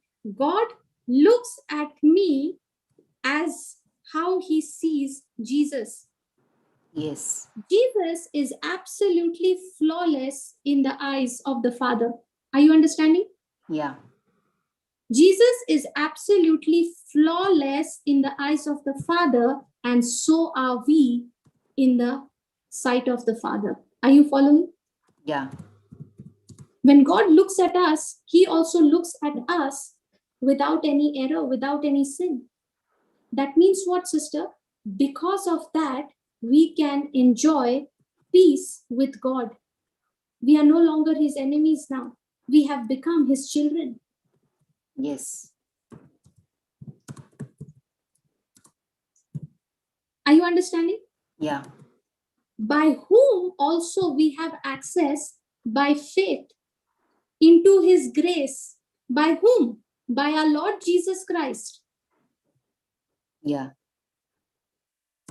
as how he sees Jesus. Yes. Jesus is absolutely flawless in the eyes of the Father. Are you understanding? Yeah. Jesus is absolutely flawless in the eyes of the Father, and so are we in the sight of the Father. Are you following? Yeah. When God looks at us, he also looks at us without any error, without any sin. That means what, sister? Because of that, we can enjoy peace with God. We are no longer his enemies now. We have become his children. Yes. Are you understanding? Yeah. By whom also we have access by faith into his grace. By whom? By our Lord Jesus Christ. Yeah.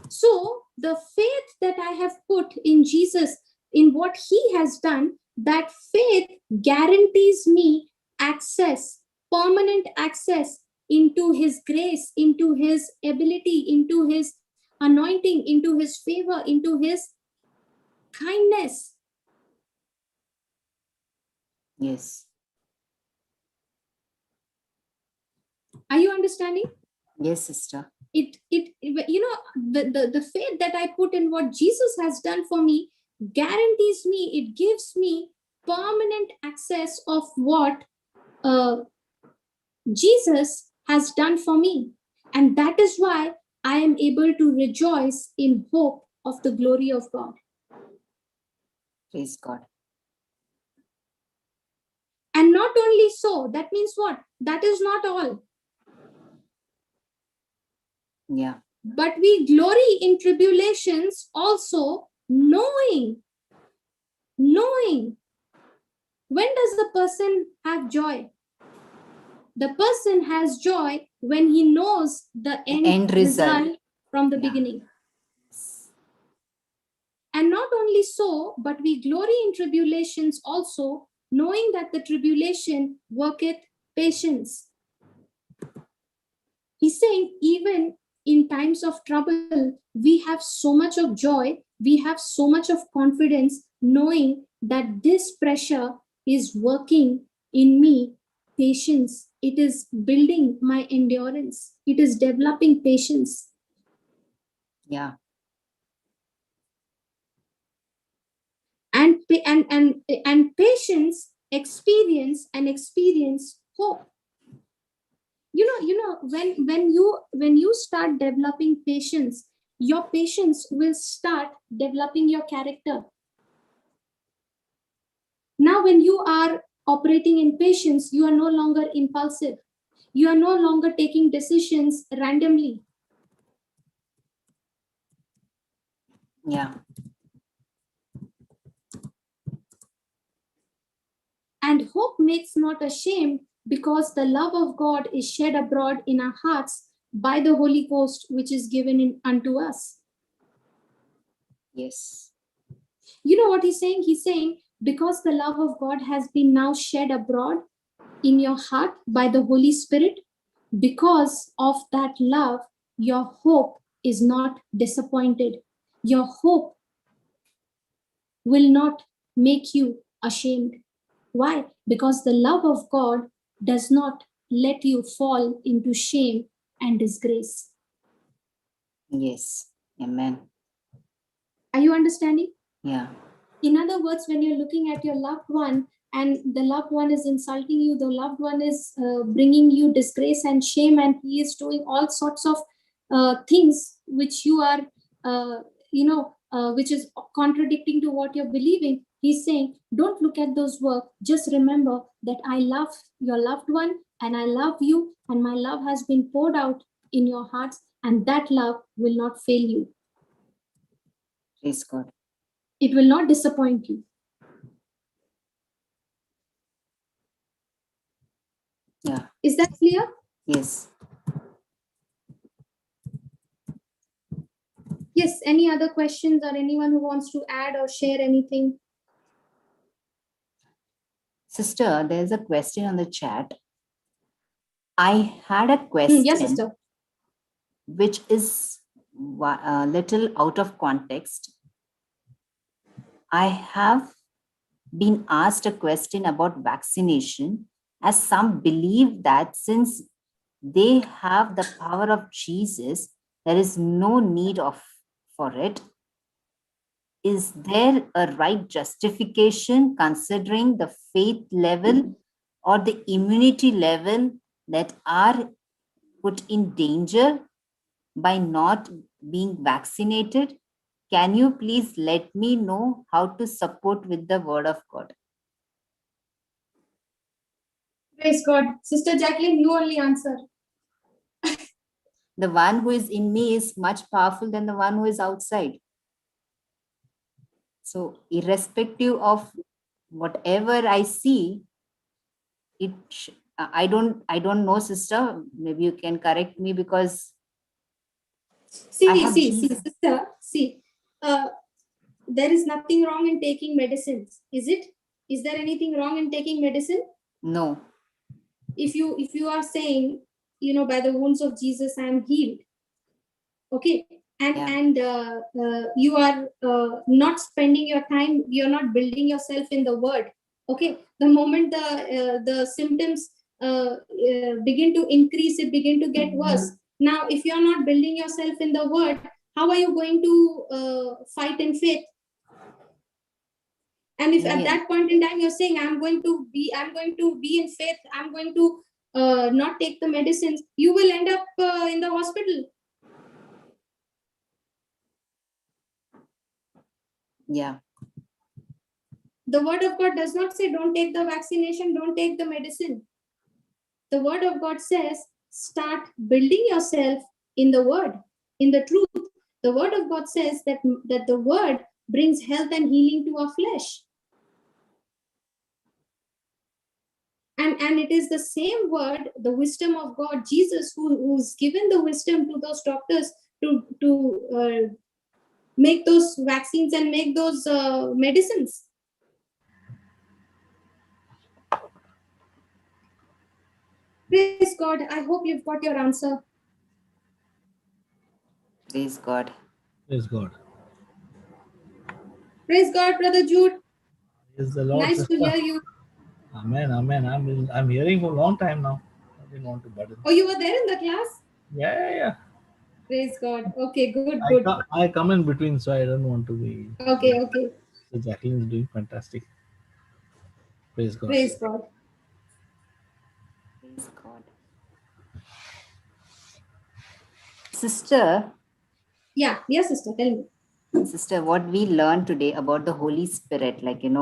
So the faith that I have put in Jesus, in what he has done, that faith guarantees me access, permanent access into his grace, into his ability, into his anointing, into his favor, into his kindness. Yes. Are you understanding? Yes, sister. The faith that I put in what Jesus has done for me guarantees me, it gives me permanent access of what Jesus has done for me. And that is why I am able to rejoice in hope of the glory of God. Praise God. And not only so, that means what? That is not all. Yeah. But we glory in tribulations also, knowing. When does the person have joy? The person has joy when he knows the end result from the beginning. And not only so, but we glory in tribulations also, knowing that the tribulation worketh patience. He's saying, even in times of trouble, we have so much of joy, we have so much of confidence, knowing that this pressure is working in me patience. It is building my endurance. It is developing patience. Yeah. And patience experience hope. When you start developing patience, your patience will start developing your character. Now when you are operating in patience, you are no longer impulsive. You are no longer taking decisions randomly. Yeah. And hope makes not ashamed, because the love of God is shed abroad in our hearts by the Holy Ghost, which is given unto us. Yes. You know what he's saying? He's saying, because the love of God has been now shed abroad in your heart by the Holy Spirit, because of that love, your hope is not disappointed. Your hope will not make you ashamed. Why? Because the love of God does not let you fall into shame and disgrace. Yes. Amen. Are you understanding? Yeah. In other words, when you're looking at your loved one and the loved one is insulting you, the loved one is bringing you disgrace and shame, and he is doing all sorts of things which you are, which is contradicting to what you're believing. He's saying, don't look at those work. Just remember that I love your loved one and I love you, and my love has been poured out in your hearts, and that love will not fail you. Praise God. It will not disappoint you. Yeah. Is that clear? Yes. Yes, any other questions or anyone who wants to add or share anything? Sister, there's a question on the chat. I had a question, Yes, sister. which is a little out of context. I have been asked a question about vaccination, as some believe that since they have the power of Jesus, there is no need for it. Is there a right justification considering the faith level or the immunity level that are put in danger by not being vaccinated? Can you please let me know how to support with the word of God? Praise God. Sister Jacqueline, you only answer. The one who is in me is much powerful than the one who is outside. So irrespective of whatever I see, I don't know, sister. Maybe you can correct me, because sister, there is nothing wrong in taking medicines, is it? Is there anything wrong in taking medicine? No. If you are saying by the wounds of Jesus, I am healed. Okay. And you are not spending your time, you're not building yourself in the word. Okay. The moment the symptoms begin to increase, it begin to get worse. Now, if you're not building yourself in the word, how are you going to fight in faith? And if at that point in time you're saying, I'm going to be in faith, I'm going to not take the medicines, you will end up in the hospital. Yeah. The word of God does not say, don't take the vaccination, don't take the medicine. The word of God says, start building yourself in the word, in the truth. The word of God says that the word brings health and healing to our flesh. And it is the same word, the wisdom of God, Jesus, who's given the wisdom to those doctors to make those vaccines and make those medicines. Praise God. I hope you've got your answer. Praise God. Praise God. Praise God, Brother Jude. Praise the Lord. Nice sister. to hear you. Amen. Amen. I'm hearing for a long time now. I didn't want to burden. Oh, you were there in the class? Yeah. Praise God. Okay, good. I come in between, so I don't want to be. Okay. So Jacqueline is doing fantastic. Praise God. Praise God. Praise God. Sister. Yeah, sister, tell me. Sister, what we learned today about the Holy Spirit, like, in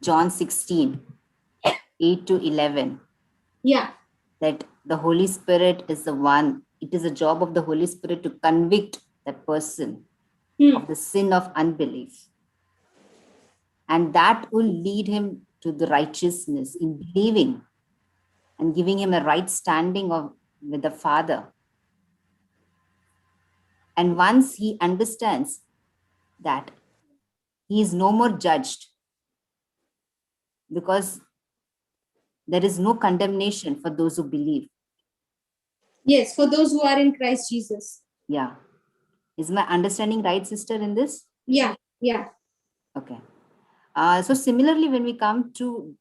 John 16, 8 to 11. Yeah. That the Holy Spirit is the one, it is a job of the Holy Spirit to convict that person of the sin of unbelief. And that will lead him to the righteousness in believing and giving him a right standing with the Father. And once he understands that, he is no more judged, because there is no condemnation for those who believe. Yes, for those who are in Christ Jesus. Yeah. Is my understanding right, sister, in this? Yeah. Okay. So similarly, when we come to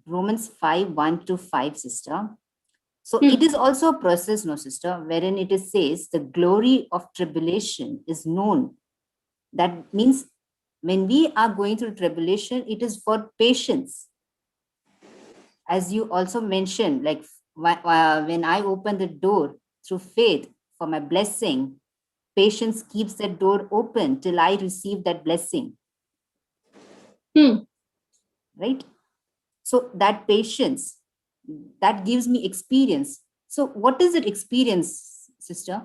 Romans 5, 1 to 5, sister, so it is also a process, no, sister, wherein it is says the glory of tribulation is known. That means when we are going through tribulation, it is for patience. As you also mentioned, like when I open the door through faith for my blessing, patience keeps that door open till I receive that blessing. Right? So that patience, that gives me experience. So what is it experience, sister?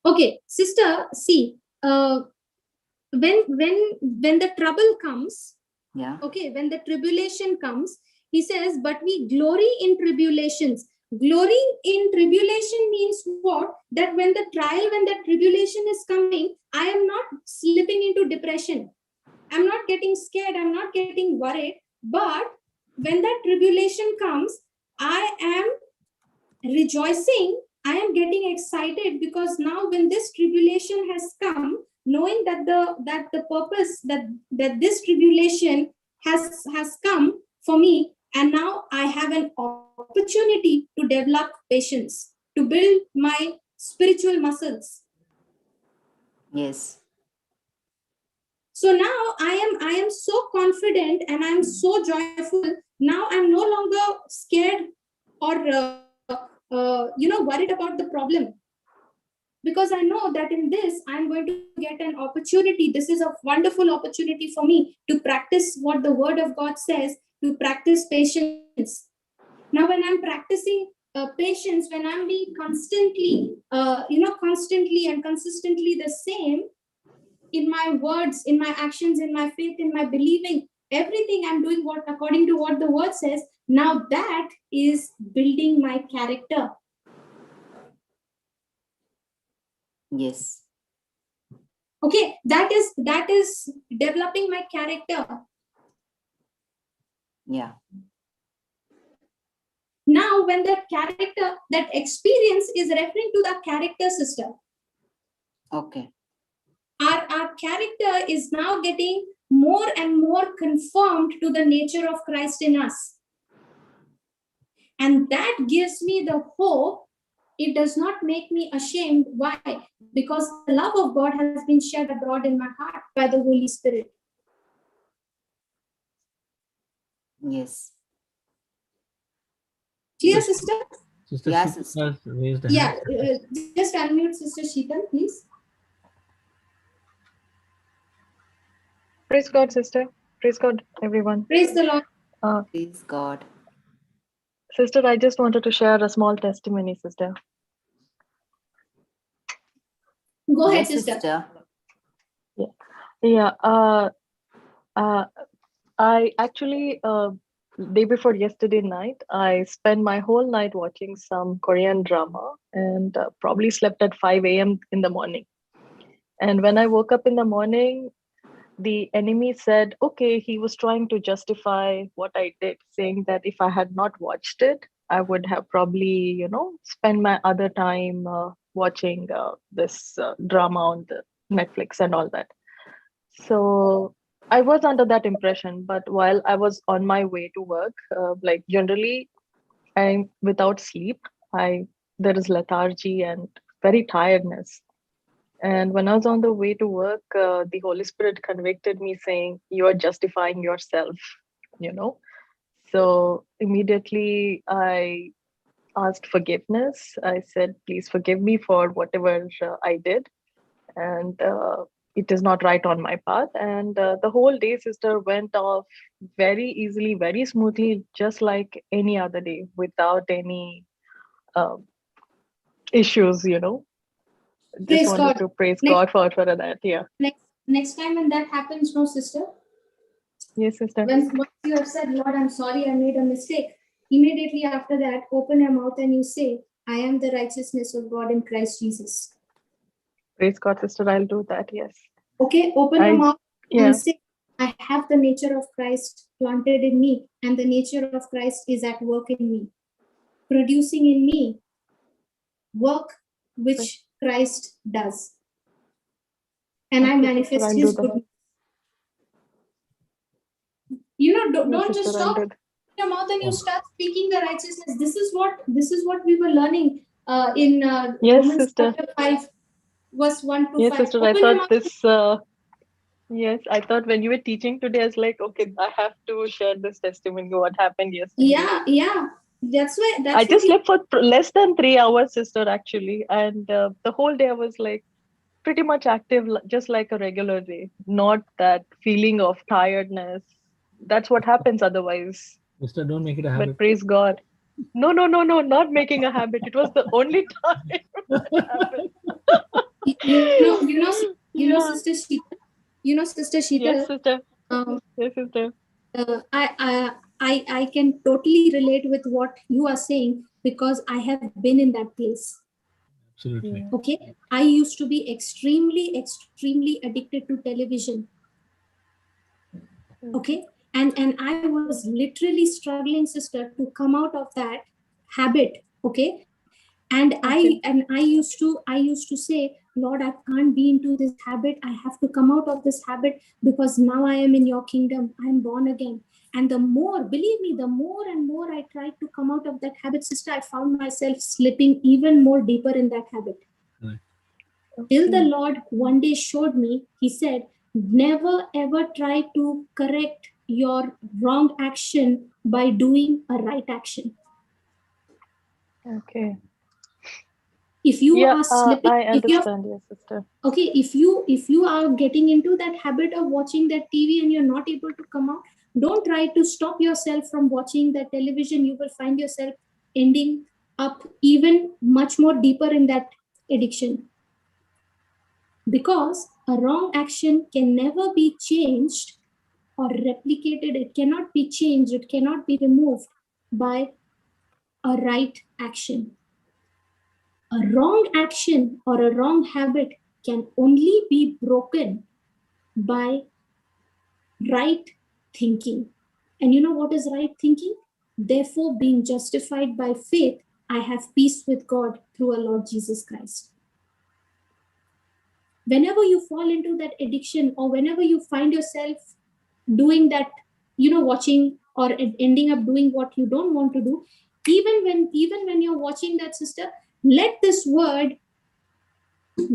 Okay, sister, see, when the trouble comes, yeah. Okay, when the tribulation comes, he says, but we glory in tribulations. Glory in tribulation means what? That when the tribulation is coming, I am not slipping into depression. I'm not getting scared. I'm not getting worried. But when that tribulation comes, I am rejoicing. I am getting excited, because now when this tribulation has come, knowing that the purpose that this tribulation has come for me, and now I have an opportunity to develop patience, to build my spiritual muscles. Yes. So now I am so confident and I am so joyful. Now I'm no longer scared or worried about the problem, because I know that in this I'm going to get an opportunity. This is a wonderful opportunity for me to practice what the word of God says, to practice patience. Now when I'm practicing patience, when I'm being constantly and consistently the same in my words, in my actions, in my faith, in my believing, everything I'm doing what according to what the word says, now that is building my character. Yes. Okay, that is developing my character. Yeah. Now, when that character, that experience is referring to the character, sister. Okay. Our character is now getting more and more conformed to the nature of Christ in us. And that gives me the hope. It does not make me ashamed. Why? Because the love of God has been shed abroad in my heart by the Holy Spirit. Yes. Clear, sister? Sister Yeah, Sheetal sister. has raised a Yeah, hand. just unmute Sister Sheetal, please. Praise God, sister. Praise God, everyone. Praise the Lord. Praise God. Sister, I just wanted to share a small testimony, sister. Go ahead, Yes, sister. Yeah. I actually, day before yesterday night, I spent my whole night watching some Korean drama and probably slept at 5 a.m. in the morning. And when I woke up in the morning, the enemy said, okay, he was trying to justify what I did, saying that if I had not watched it, I would have probably, spent my other time watching this drama on the Netflix and all that. So I was under that impression, but while I was on my way to work, like generally I'm without sleep, there is lethargy and very tiredness. And when I was on the way to work, the Holy Spirit convicted me saying, you are justifying yourself, So immediately I asked forgiveness. I said, please forgive me for whatever I did. And it is not right on my path. And the whole day, sister, went off very easily, very smoothly, just like any other day, without any issues, Just Praise wanted God. to praise Next- God for that. Yeah. Next time when that happens, no, sister, Yes, sister. once you have said, Lord, I'm sorry, I made a mistake, immediately after that, open your mouth and you say, I am the righteousness of God in Christ Jesus. Praise God, sister. I'll do that. Yes. Okay, open your mouth Yeah. and say, I have the nature of Christ planted in me, and the nature of Christ is at work in me, producing in me work which Christ does. And I Okay, sister, manifest I'll his do that. goodness. Don't Yes, just sister, I'll stop do that. your mouth and you start speaking the righteousness. This is what we were learning in Yes, Romans sister. chapter 5, verse 1 to Yes, 5. sister. I Open your thought mouth. yes, I thought when you were teaching today, I was like, okay, I have to share this testimony, what happened yesterday. Yeah. That's I just what slept for less than 3 hours, sister, actually. And the whole day I was like pretty much active, just like a regular day. Not that feeling of tiredness. That's what happens otherwise. Sister, don't make it a But habit. praise God. No, not making a habit. It was the only time that happened. Sister Sheetal, Sister Sheetal, Yes, sister. um, Yes, sister. I can totally relate with what you are saying because I have been in that place. Absolutely. Okay, I used to be extremely addicted to television. Okay, and I was literally struggling, sister, to come out of that habit. Okay, and I used to say, Lord, I can't be into this habit. I have to come out of this habit because now I am in your kingdom. I'm born again. And the more, believe me, the more and more I tried to come out of that habit, sister, I found myself slipping even more deeper in that habit. Right. Till the Lord one day showed me, he said, never ever try to correct your wrong action by doing a right action. Okay. If you are slipping, I understand, yes, sister. Okay, if you are getting into that habit of watching that TV and you're not able to come out, don't try to stop yourself from watching that television. You will find yourself ending up even much more deeper in that addiction. Because a wrong action can never be changed or replicated. It cannot be changed. It cannot be removed by a right action. A wrong action or a wrong habit can only be broken by right thinking. And you know what is right thinking? Therefore, being justified by faith, I have peace with God through our Lord Jesus Christ. Whenever you fall into that addiction, or whenever you find yourself doing that, watching or ending up doing what you don't want to do, even when you're watching that, sister, let this word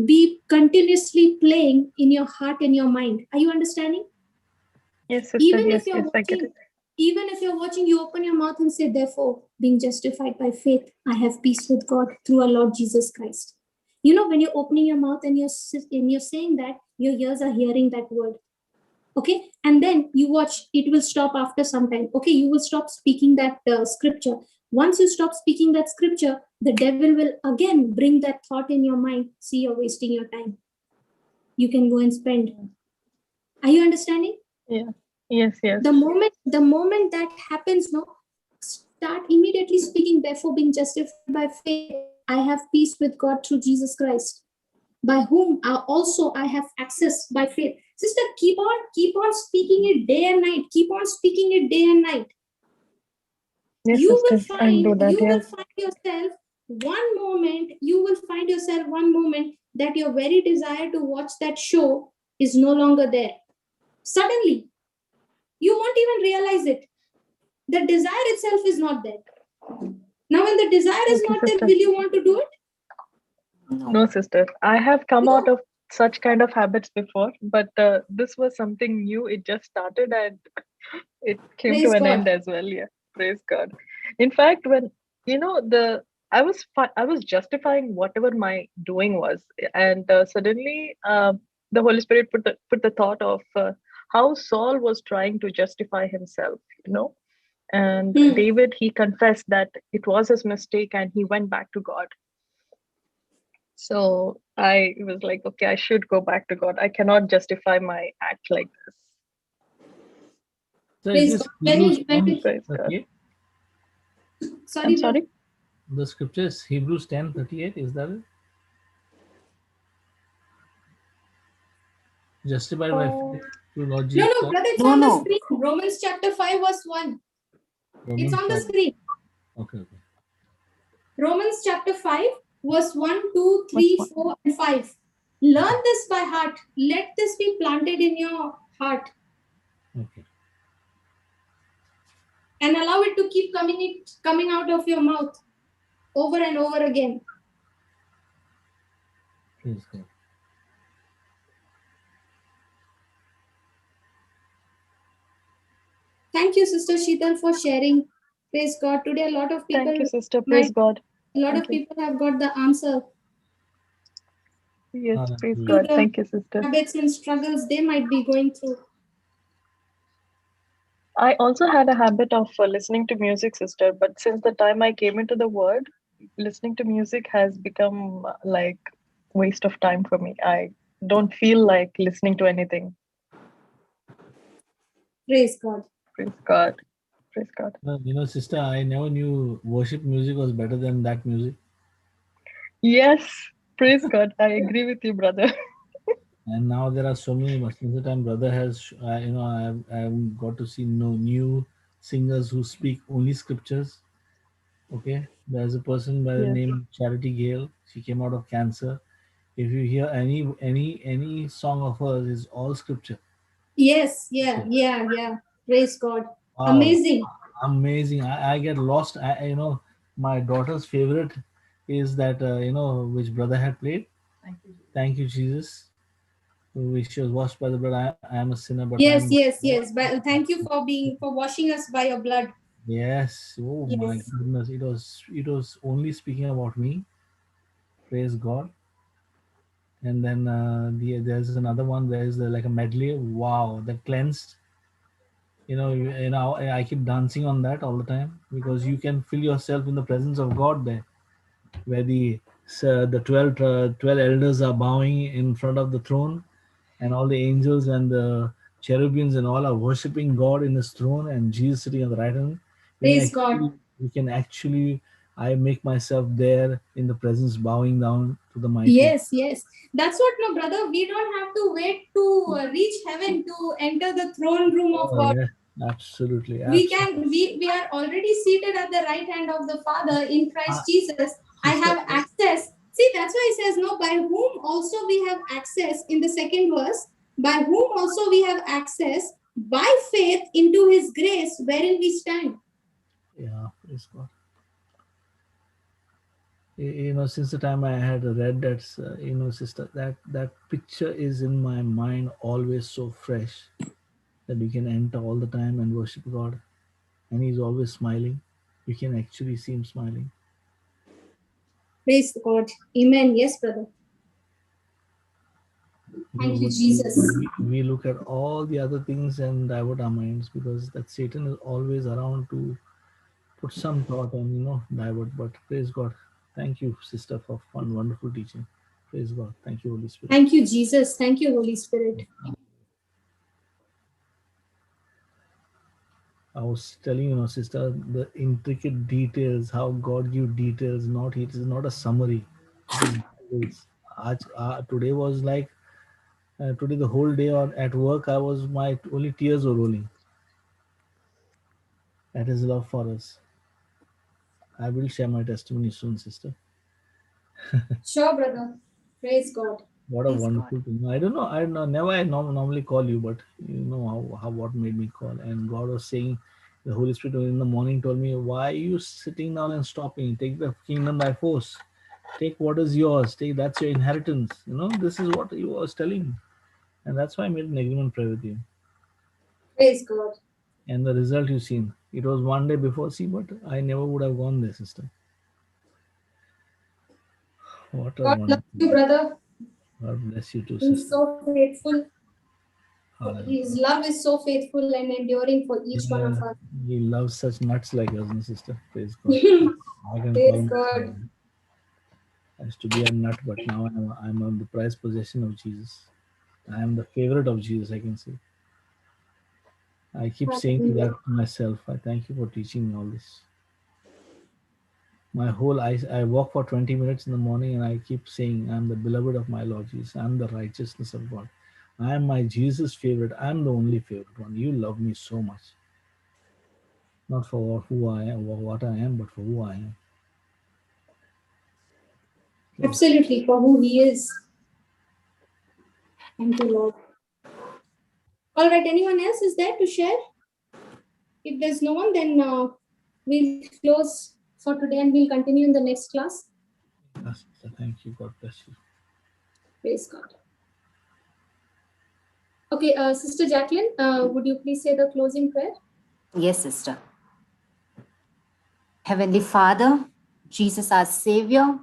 be continuously playing in your heart and your mind. Are you understanding? Yes, sister. Even Yes, if you're yes, I get watching, it. even if you're watching, you open your mouth and say, therefore, being justified by faith, I have peace with God through our Lord Jesus Christ. When you're opening your mouth and you're saying that, your ears are hearing that word. Okay, and then you watch, it will stop after some time. Okay, you will stop speaking that scripture. Once you stop speaking that scripture, the devil will again bring that thought in your mind. See, you're wasting your time. You can go and spend. Are you understanding? Yeah. Yes, yes. The moment that happens, start immediately speaking, therefore being justified by faith, I have peace with God through Jesus Christ, by whom also I have access by faith. Sister, keep on speaking it day and night. Keep on speaking it day and night. Yes, You will sister. I'll do that. will Yes. find yourself one moment that your very desire to watch that show is no longer there. Suddenly, you won't even realize it. The desire itself is not there. Now, when the desire is Okay, not there, sister. will you want to do it? No, sister. I have come No. out of such kind of habits before, but this was something new. It just started and it came Praise to an God. end as well. Yeah, praise God. In fact, when I was justifying whatever my doing was, and suddenly the Holy Spirit put the thought of how Saul was trying to justify himself. And David, he confessed that it was his mistake, and he went back to God. So I was like, okay, I should go back to God. I cannot justify my act like this. So Praise is this God. Hebrews Praise God. 10:38? Sorry, I'm sorry. The scripture is Hebrews 10:38. Is that it? Justified by faith through Lord Jesus No, Christ. brother, it's No, on the no. screen. Romans chapter 5, verse 1. It's Romans on the 5. screen. Okay. Romans chapter 5, verse 1, 2, What's 3, one? 4, and 5. Learn this by heart. Let this be planted in your heart Okay. and allow it to keep coming out of your mouth over and over again. Praise God. Thank you, Sister Sheetal, for sharing. Praise God. Today, a lot of people Thank you, sister. Praise God. Thank you. people have got the answer Yes, praise Hallelujah. God. the Thank you, sister. habits and struggles they might be going through. I also had a habit of listening to music, sister, but since the time I came into the word, listening to music has become like waste of time for me. I don't feel like listening to anything. Praise God. Praise God. Praise God. Sister, I never knew worship music was better than that music. Yes, praise God. I agree with you, brother. And now there are so many. Since the time brother has, I've got to see new singers who speak only scriptures. Okay, there's a person by the Yes. name Charity Gale. She came out of cancer. If you hear any song of hers, is all scripture. Yes, yeah. Praise God. Wow, Amazing. amazing. I get lost. My daughter's favorite is that which brother had played. Thank you, Jesus. Which was washed by the blood. I am a sinner, but I am. Yes. But thank you for washing us by your blood. Yes. Oh my Yes. goodness. It was only speaking about me. Praise God. And then there's another one where is like a medley. Wow, that cleansed. I keep dancing on that all the time because you can feel yourself in the presence of God there, where the 12 elders are bowing in front of the throne, and all the angels and the cherubims and all are worshiping God in His throne, and Jesus sitting on the right hand. Praise God. I make myself there in the presence, bowing down to the mighty. Yes. That's what, brother. We don't have to wait to reach heaven to enter the throne room of Oh, God. yeah. Absolutely. We are already seated at the right hand of the Father in Christ Jesus. I Sister, have access. See, that's why he says, no, by whom also we have access in the second verse, by whom also we have access by faith into his grace wherein we stand. yeah, praise God. Since the time I had read that, sister, that picture is in my mind always so fresh that you can enter all the time and worship God, and He's always smiling. You can actually see Him smiling. Praise God. Amen. Yes, brother. Thank you, But Jesus. we look at all the other things and divert our minds, because that Satan is always around to put some thought and divert. But praise God. Thank you, sister, for fun, wonderful teaching. Praise God. Thank you, Holy Spirit. Thank you, Jesus. Thank you, Holy Spirit. I was telling sister, the intricate details, how God give details. It is not a summary. It is details. Today was like today the whole day at work. I was my only tears were rolling at His love for us. I will share my testimony soon, sister. Sure, brother. Praise God. What a Praise God. wonderful thing. I don't know. I don't know. Never I normally call you, but you know how what made me call. And God was saying, the Holy Spirit in the morning told me, why are you sitting down and stopping? Take the kingdom by force. Take what is yours. Take that's your inheritance. This is what He was telling. And that's why I made an agreement prayer with you. Praise God. And the result you've seen. It was one day before, see, but I never would have gone there, sister. What a God bless wonderful. you, brother. God bless you too, He's sister. so faithful. Hallelujah. His love is so faithful and enduring for each one of Yeah, us. He loves such nuts like us, and sister. Praise God. I can call Praise him. God. I used to be a nut, but now I'm on the prized possession of Jesus. I am the favorite of Jesus, I can say. I keep saying that Hallelujah. to myself. I thank you for teaching me all this. I walk for 20 minutes in the morning and I keep saying, I'm the beloved of my Lord Jesus. I'm the righteousness of God. I am my Jesus favorite. I'm the only favorite one. You love me so much. Not for who I am or what I am, but for who I am. Absolutely, for who he is. Thank you, Lord. All right, anyone else is there to share? If there's no one, then we'll close for today and we'll continue in the next class. Yes, thank you. God bless you. Praise God. Okay, Sister Jacqueline, would you please say the closing prayer? Yes, sister. Heavenly Father, Jesus our Savior,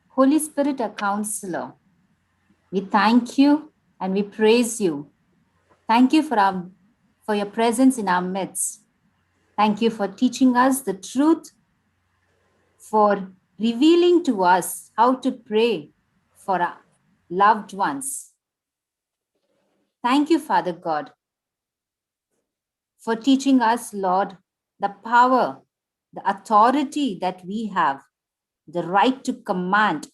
Holy Spirit our Counselor, we thank you and we praise you. Thank you for your presence in our midst. Thank you for teaching us the truth, for revealing to us how to pray for our loved ones. Thank you, Father God, for teaching us, Lord, the power, the authority that we have, the right to command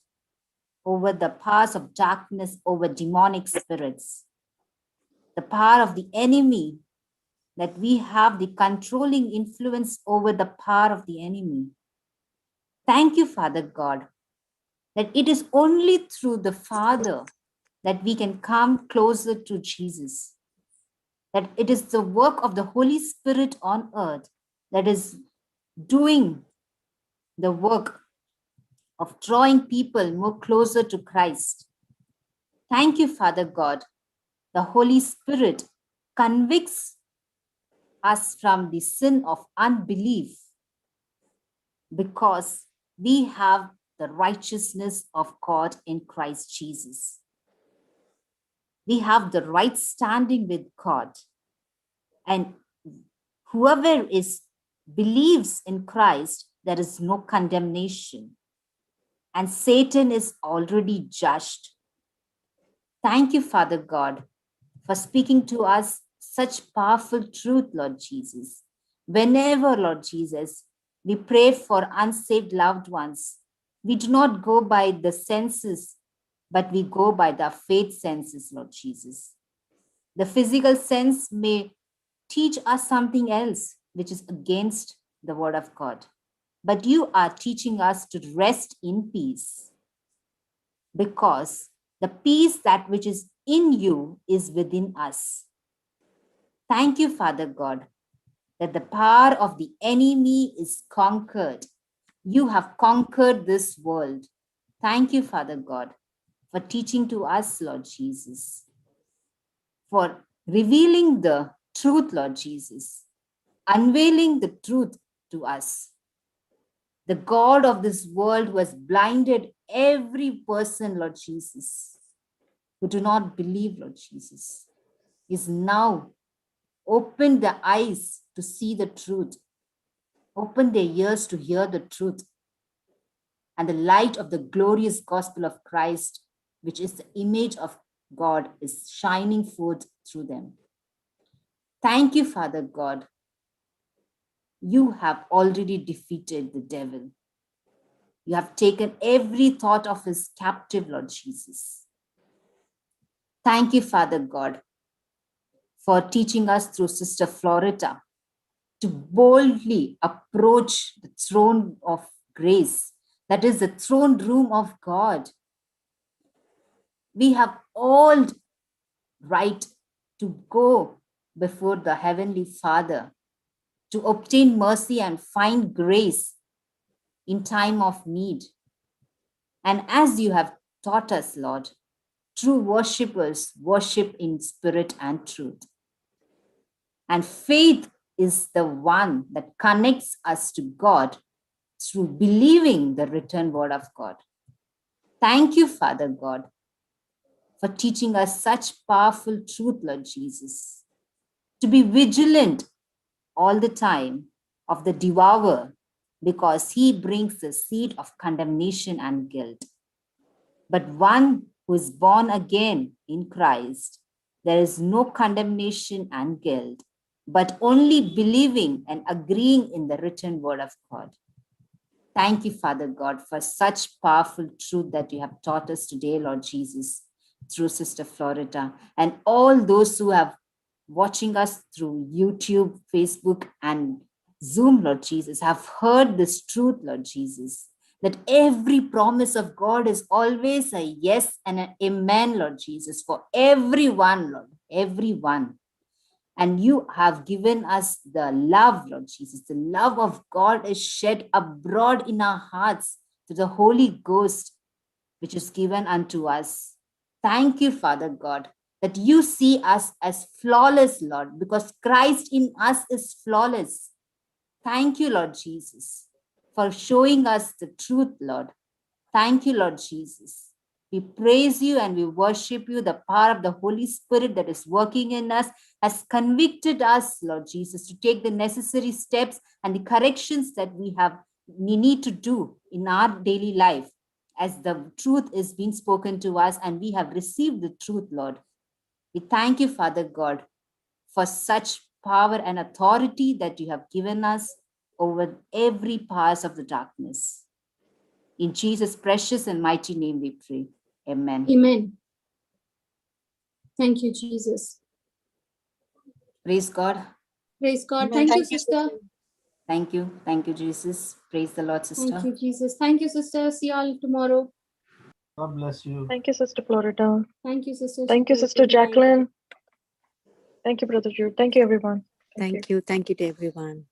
over the powers of darkness, over demonic spirits, the power of the enemy, that we have the controlling influence over the power of the enemy. Thank you, Father God, that it is only through the Father that we can come closer to Jesus, that it is the work of the Holy Spirit on earth that is doing the work of drawing people more closer to Christ. Thank you, Father God. The Holy Spirit convicts us from the sin of unbelief because we have the righteousness of God in Christ Jesus. We have the right standing with God. And whoever believes in Christ, there is no condemnation. And Satan is already judged. Thank you, Father God, for speaking to us such powerful truth, Lord Jesus. Whenever, Lord Jesus, we pray for unsaved loved ones, we do not go by the senses, but we go by the faith senses, Lord Jesus. The physical sense may teach us something else which is against the word of God. But you are teaching us to rest in peace, because the peace that which is in you is within us. Thank you, Father God, that the power of the enemy is conquered. You have conquered this world. Thank you, Father God, for teaching to us, Lord Jesus, for revealing the truth, Lord Jesus, unveiling the truth to us. The God of this world who has blinded every person, Lord Jesus, who do not believe, Lord Jesus, is now opened their eyes to see the truth, open their ears to hear the truth, and the light of the glorious gospel of Christ, which is the image of God, is shining forth through them. Thank you, Father God. You have already defeated the devil. You have taken every thought of his captive, Lord Jesus. Thank you, Father God, for teaching us through Sister Florita to boldly approach the throne of grace, that is the throne room of God. We have all right to go before the Heavenly Father to obtain mercy and find grace in time of need. And as you have taught us, Lord, true worshippers worship in spirit and truth. And faith is the one that connects us to God through believing the written word of God. Thank you, Father God, for teaching us such powerful truth, Lord Jesus, to be vigilant all the time of the devourer, because he brings the seed of condemnation and guilt. But one who is born again in Christ, there is no condemnation and guilt, but only believing and agreeing in the written word of God. Thank you, Father God, for such powerful truth that you have taught us today, Lord Jesus, through Sister Florita, and all those who have watching us through YouTube, Facebook, and Zoom, Lord Jesus, have heard this truth, Lord Jesus, that every promise of God is always a yes and an amen, Lord Jesus, for everyone, Lord, everyone. And you have given us the love, Lord Jesus. The love of God is shed abroad in our hearts through the Holy Ghost, which is given unto us. Thank you, Father God, that you see us as flawless, Lord, because Christ in us is flawless. Thank you, Lord Jesus, for showing us the truth, Lord. Thank you, Lord Jesus. We praise you and we worship you. The power of the Holy Spirit that is working in us has convicted us, Lord Jesus, to take the necessary steps and the corrections that we need to do in our daily life, as the truth is being spoken to us and we have received the truth, Lord. We thank you, Father God, for such power and authority that you have given us over every powers of the darkness. In Jesus' precious and mighty name we pray. Amen. Amen. Thank you, Jesus. Praise God. Praise God. Amen. Thank you, Thank you, sister. sister. Thank you. Thank you, Jesus. Praise the Lord, sister. Thank you, Jesus. Thank you, sister. See you all tomorrow. God bless you. Thank you, Sister Florita. Thank you, sister. Thank you, Shikha. Sister Good night. Jacqueline. Thank you, Brother Jude. Thank you, everyone. Thank you. Thank you to everyone.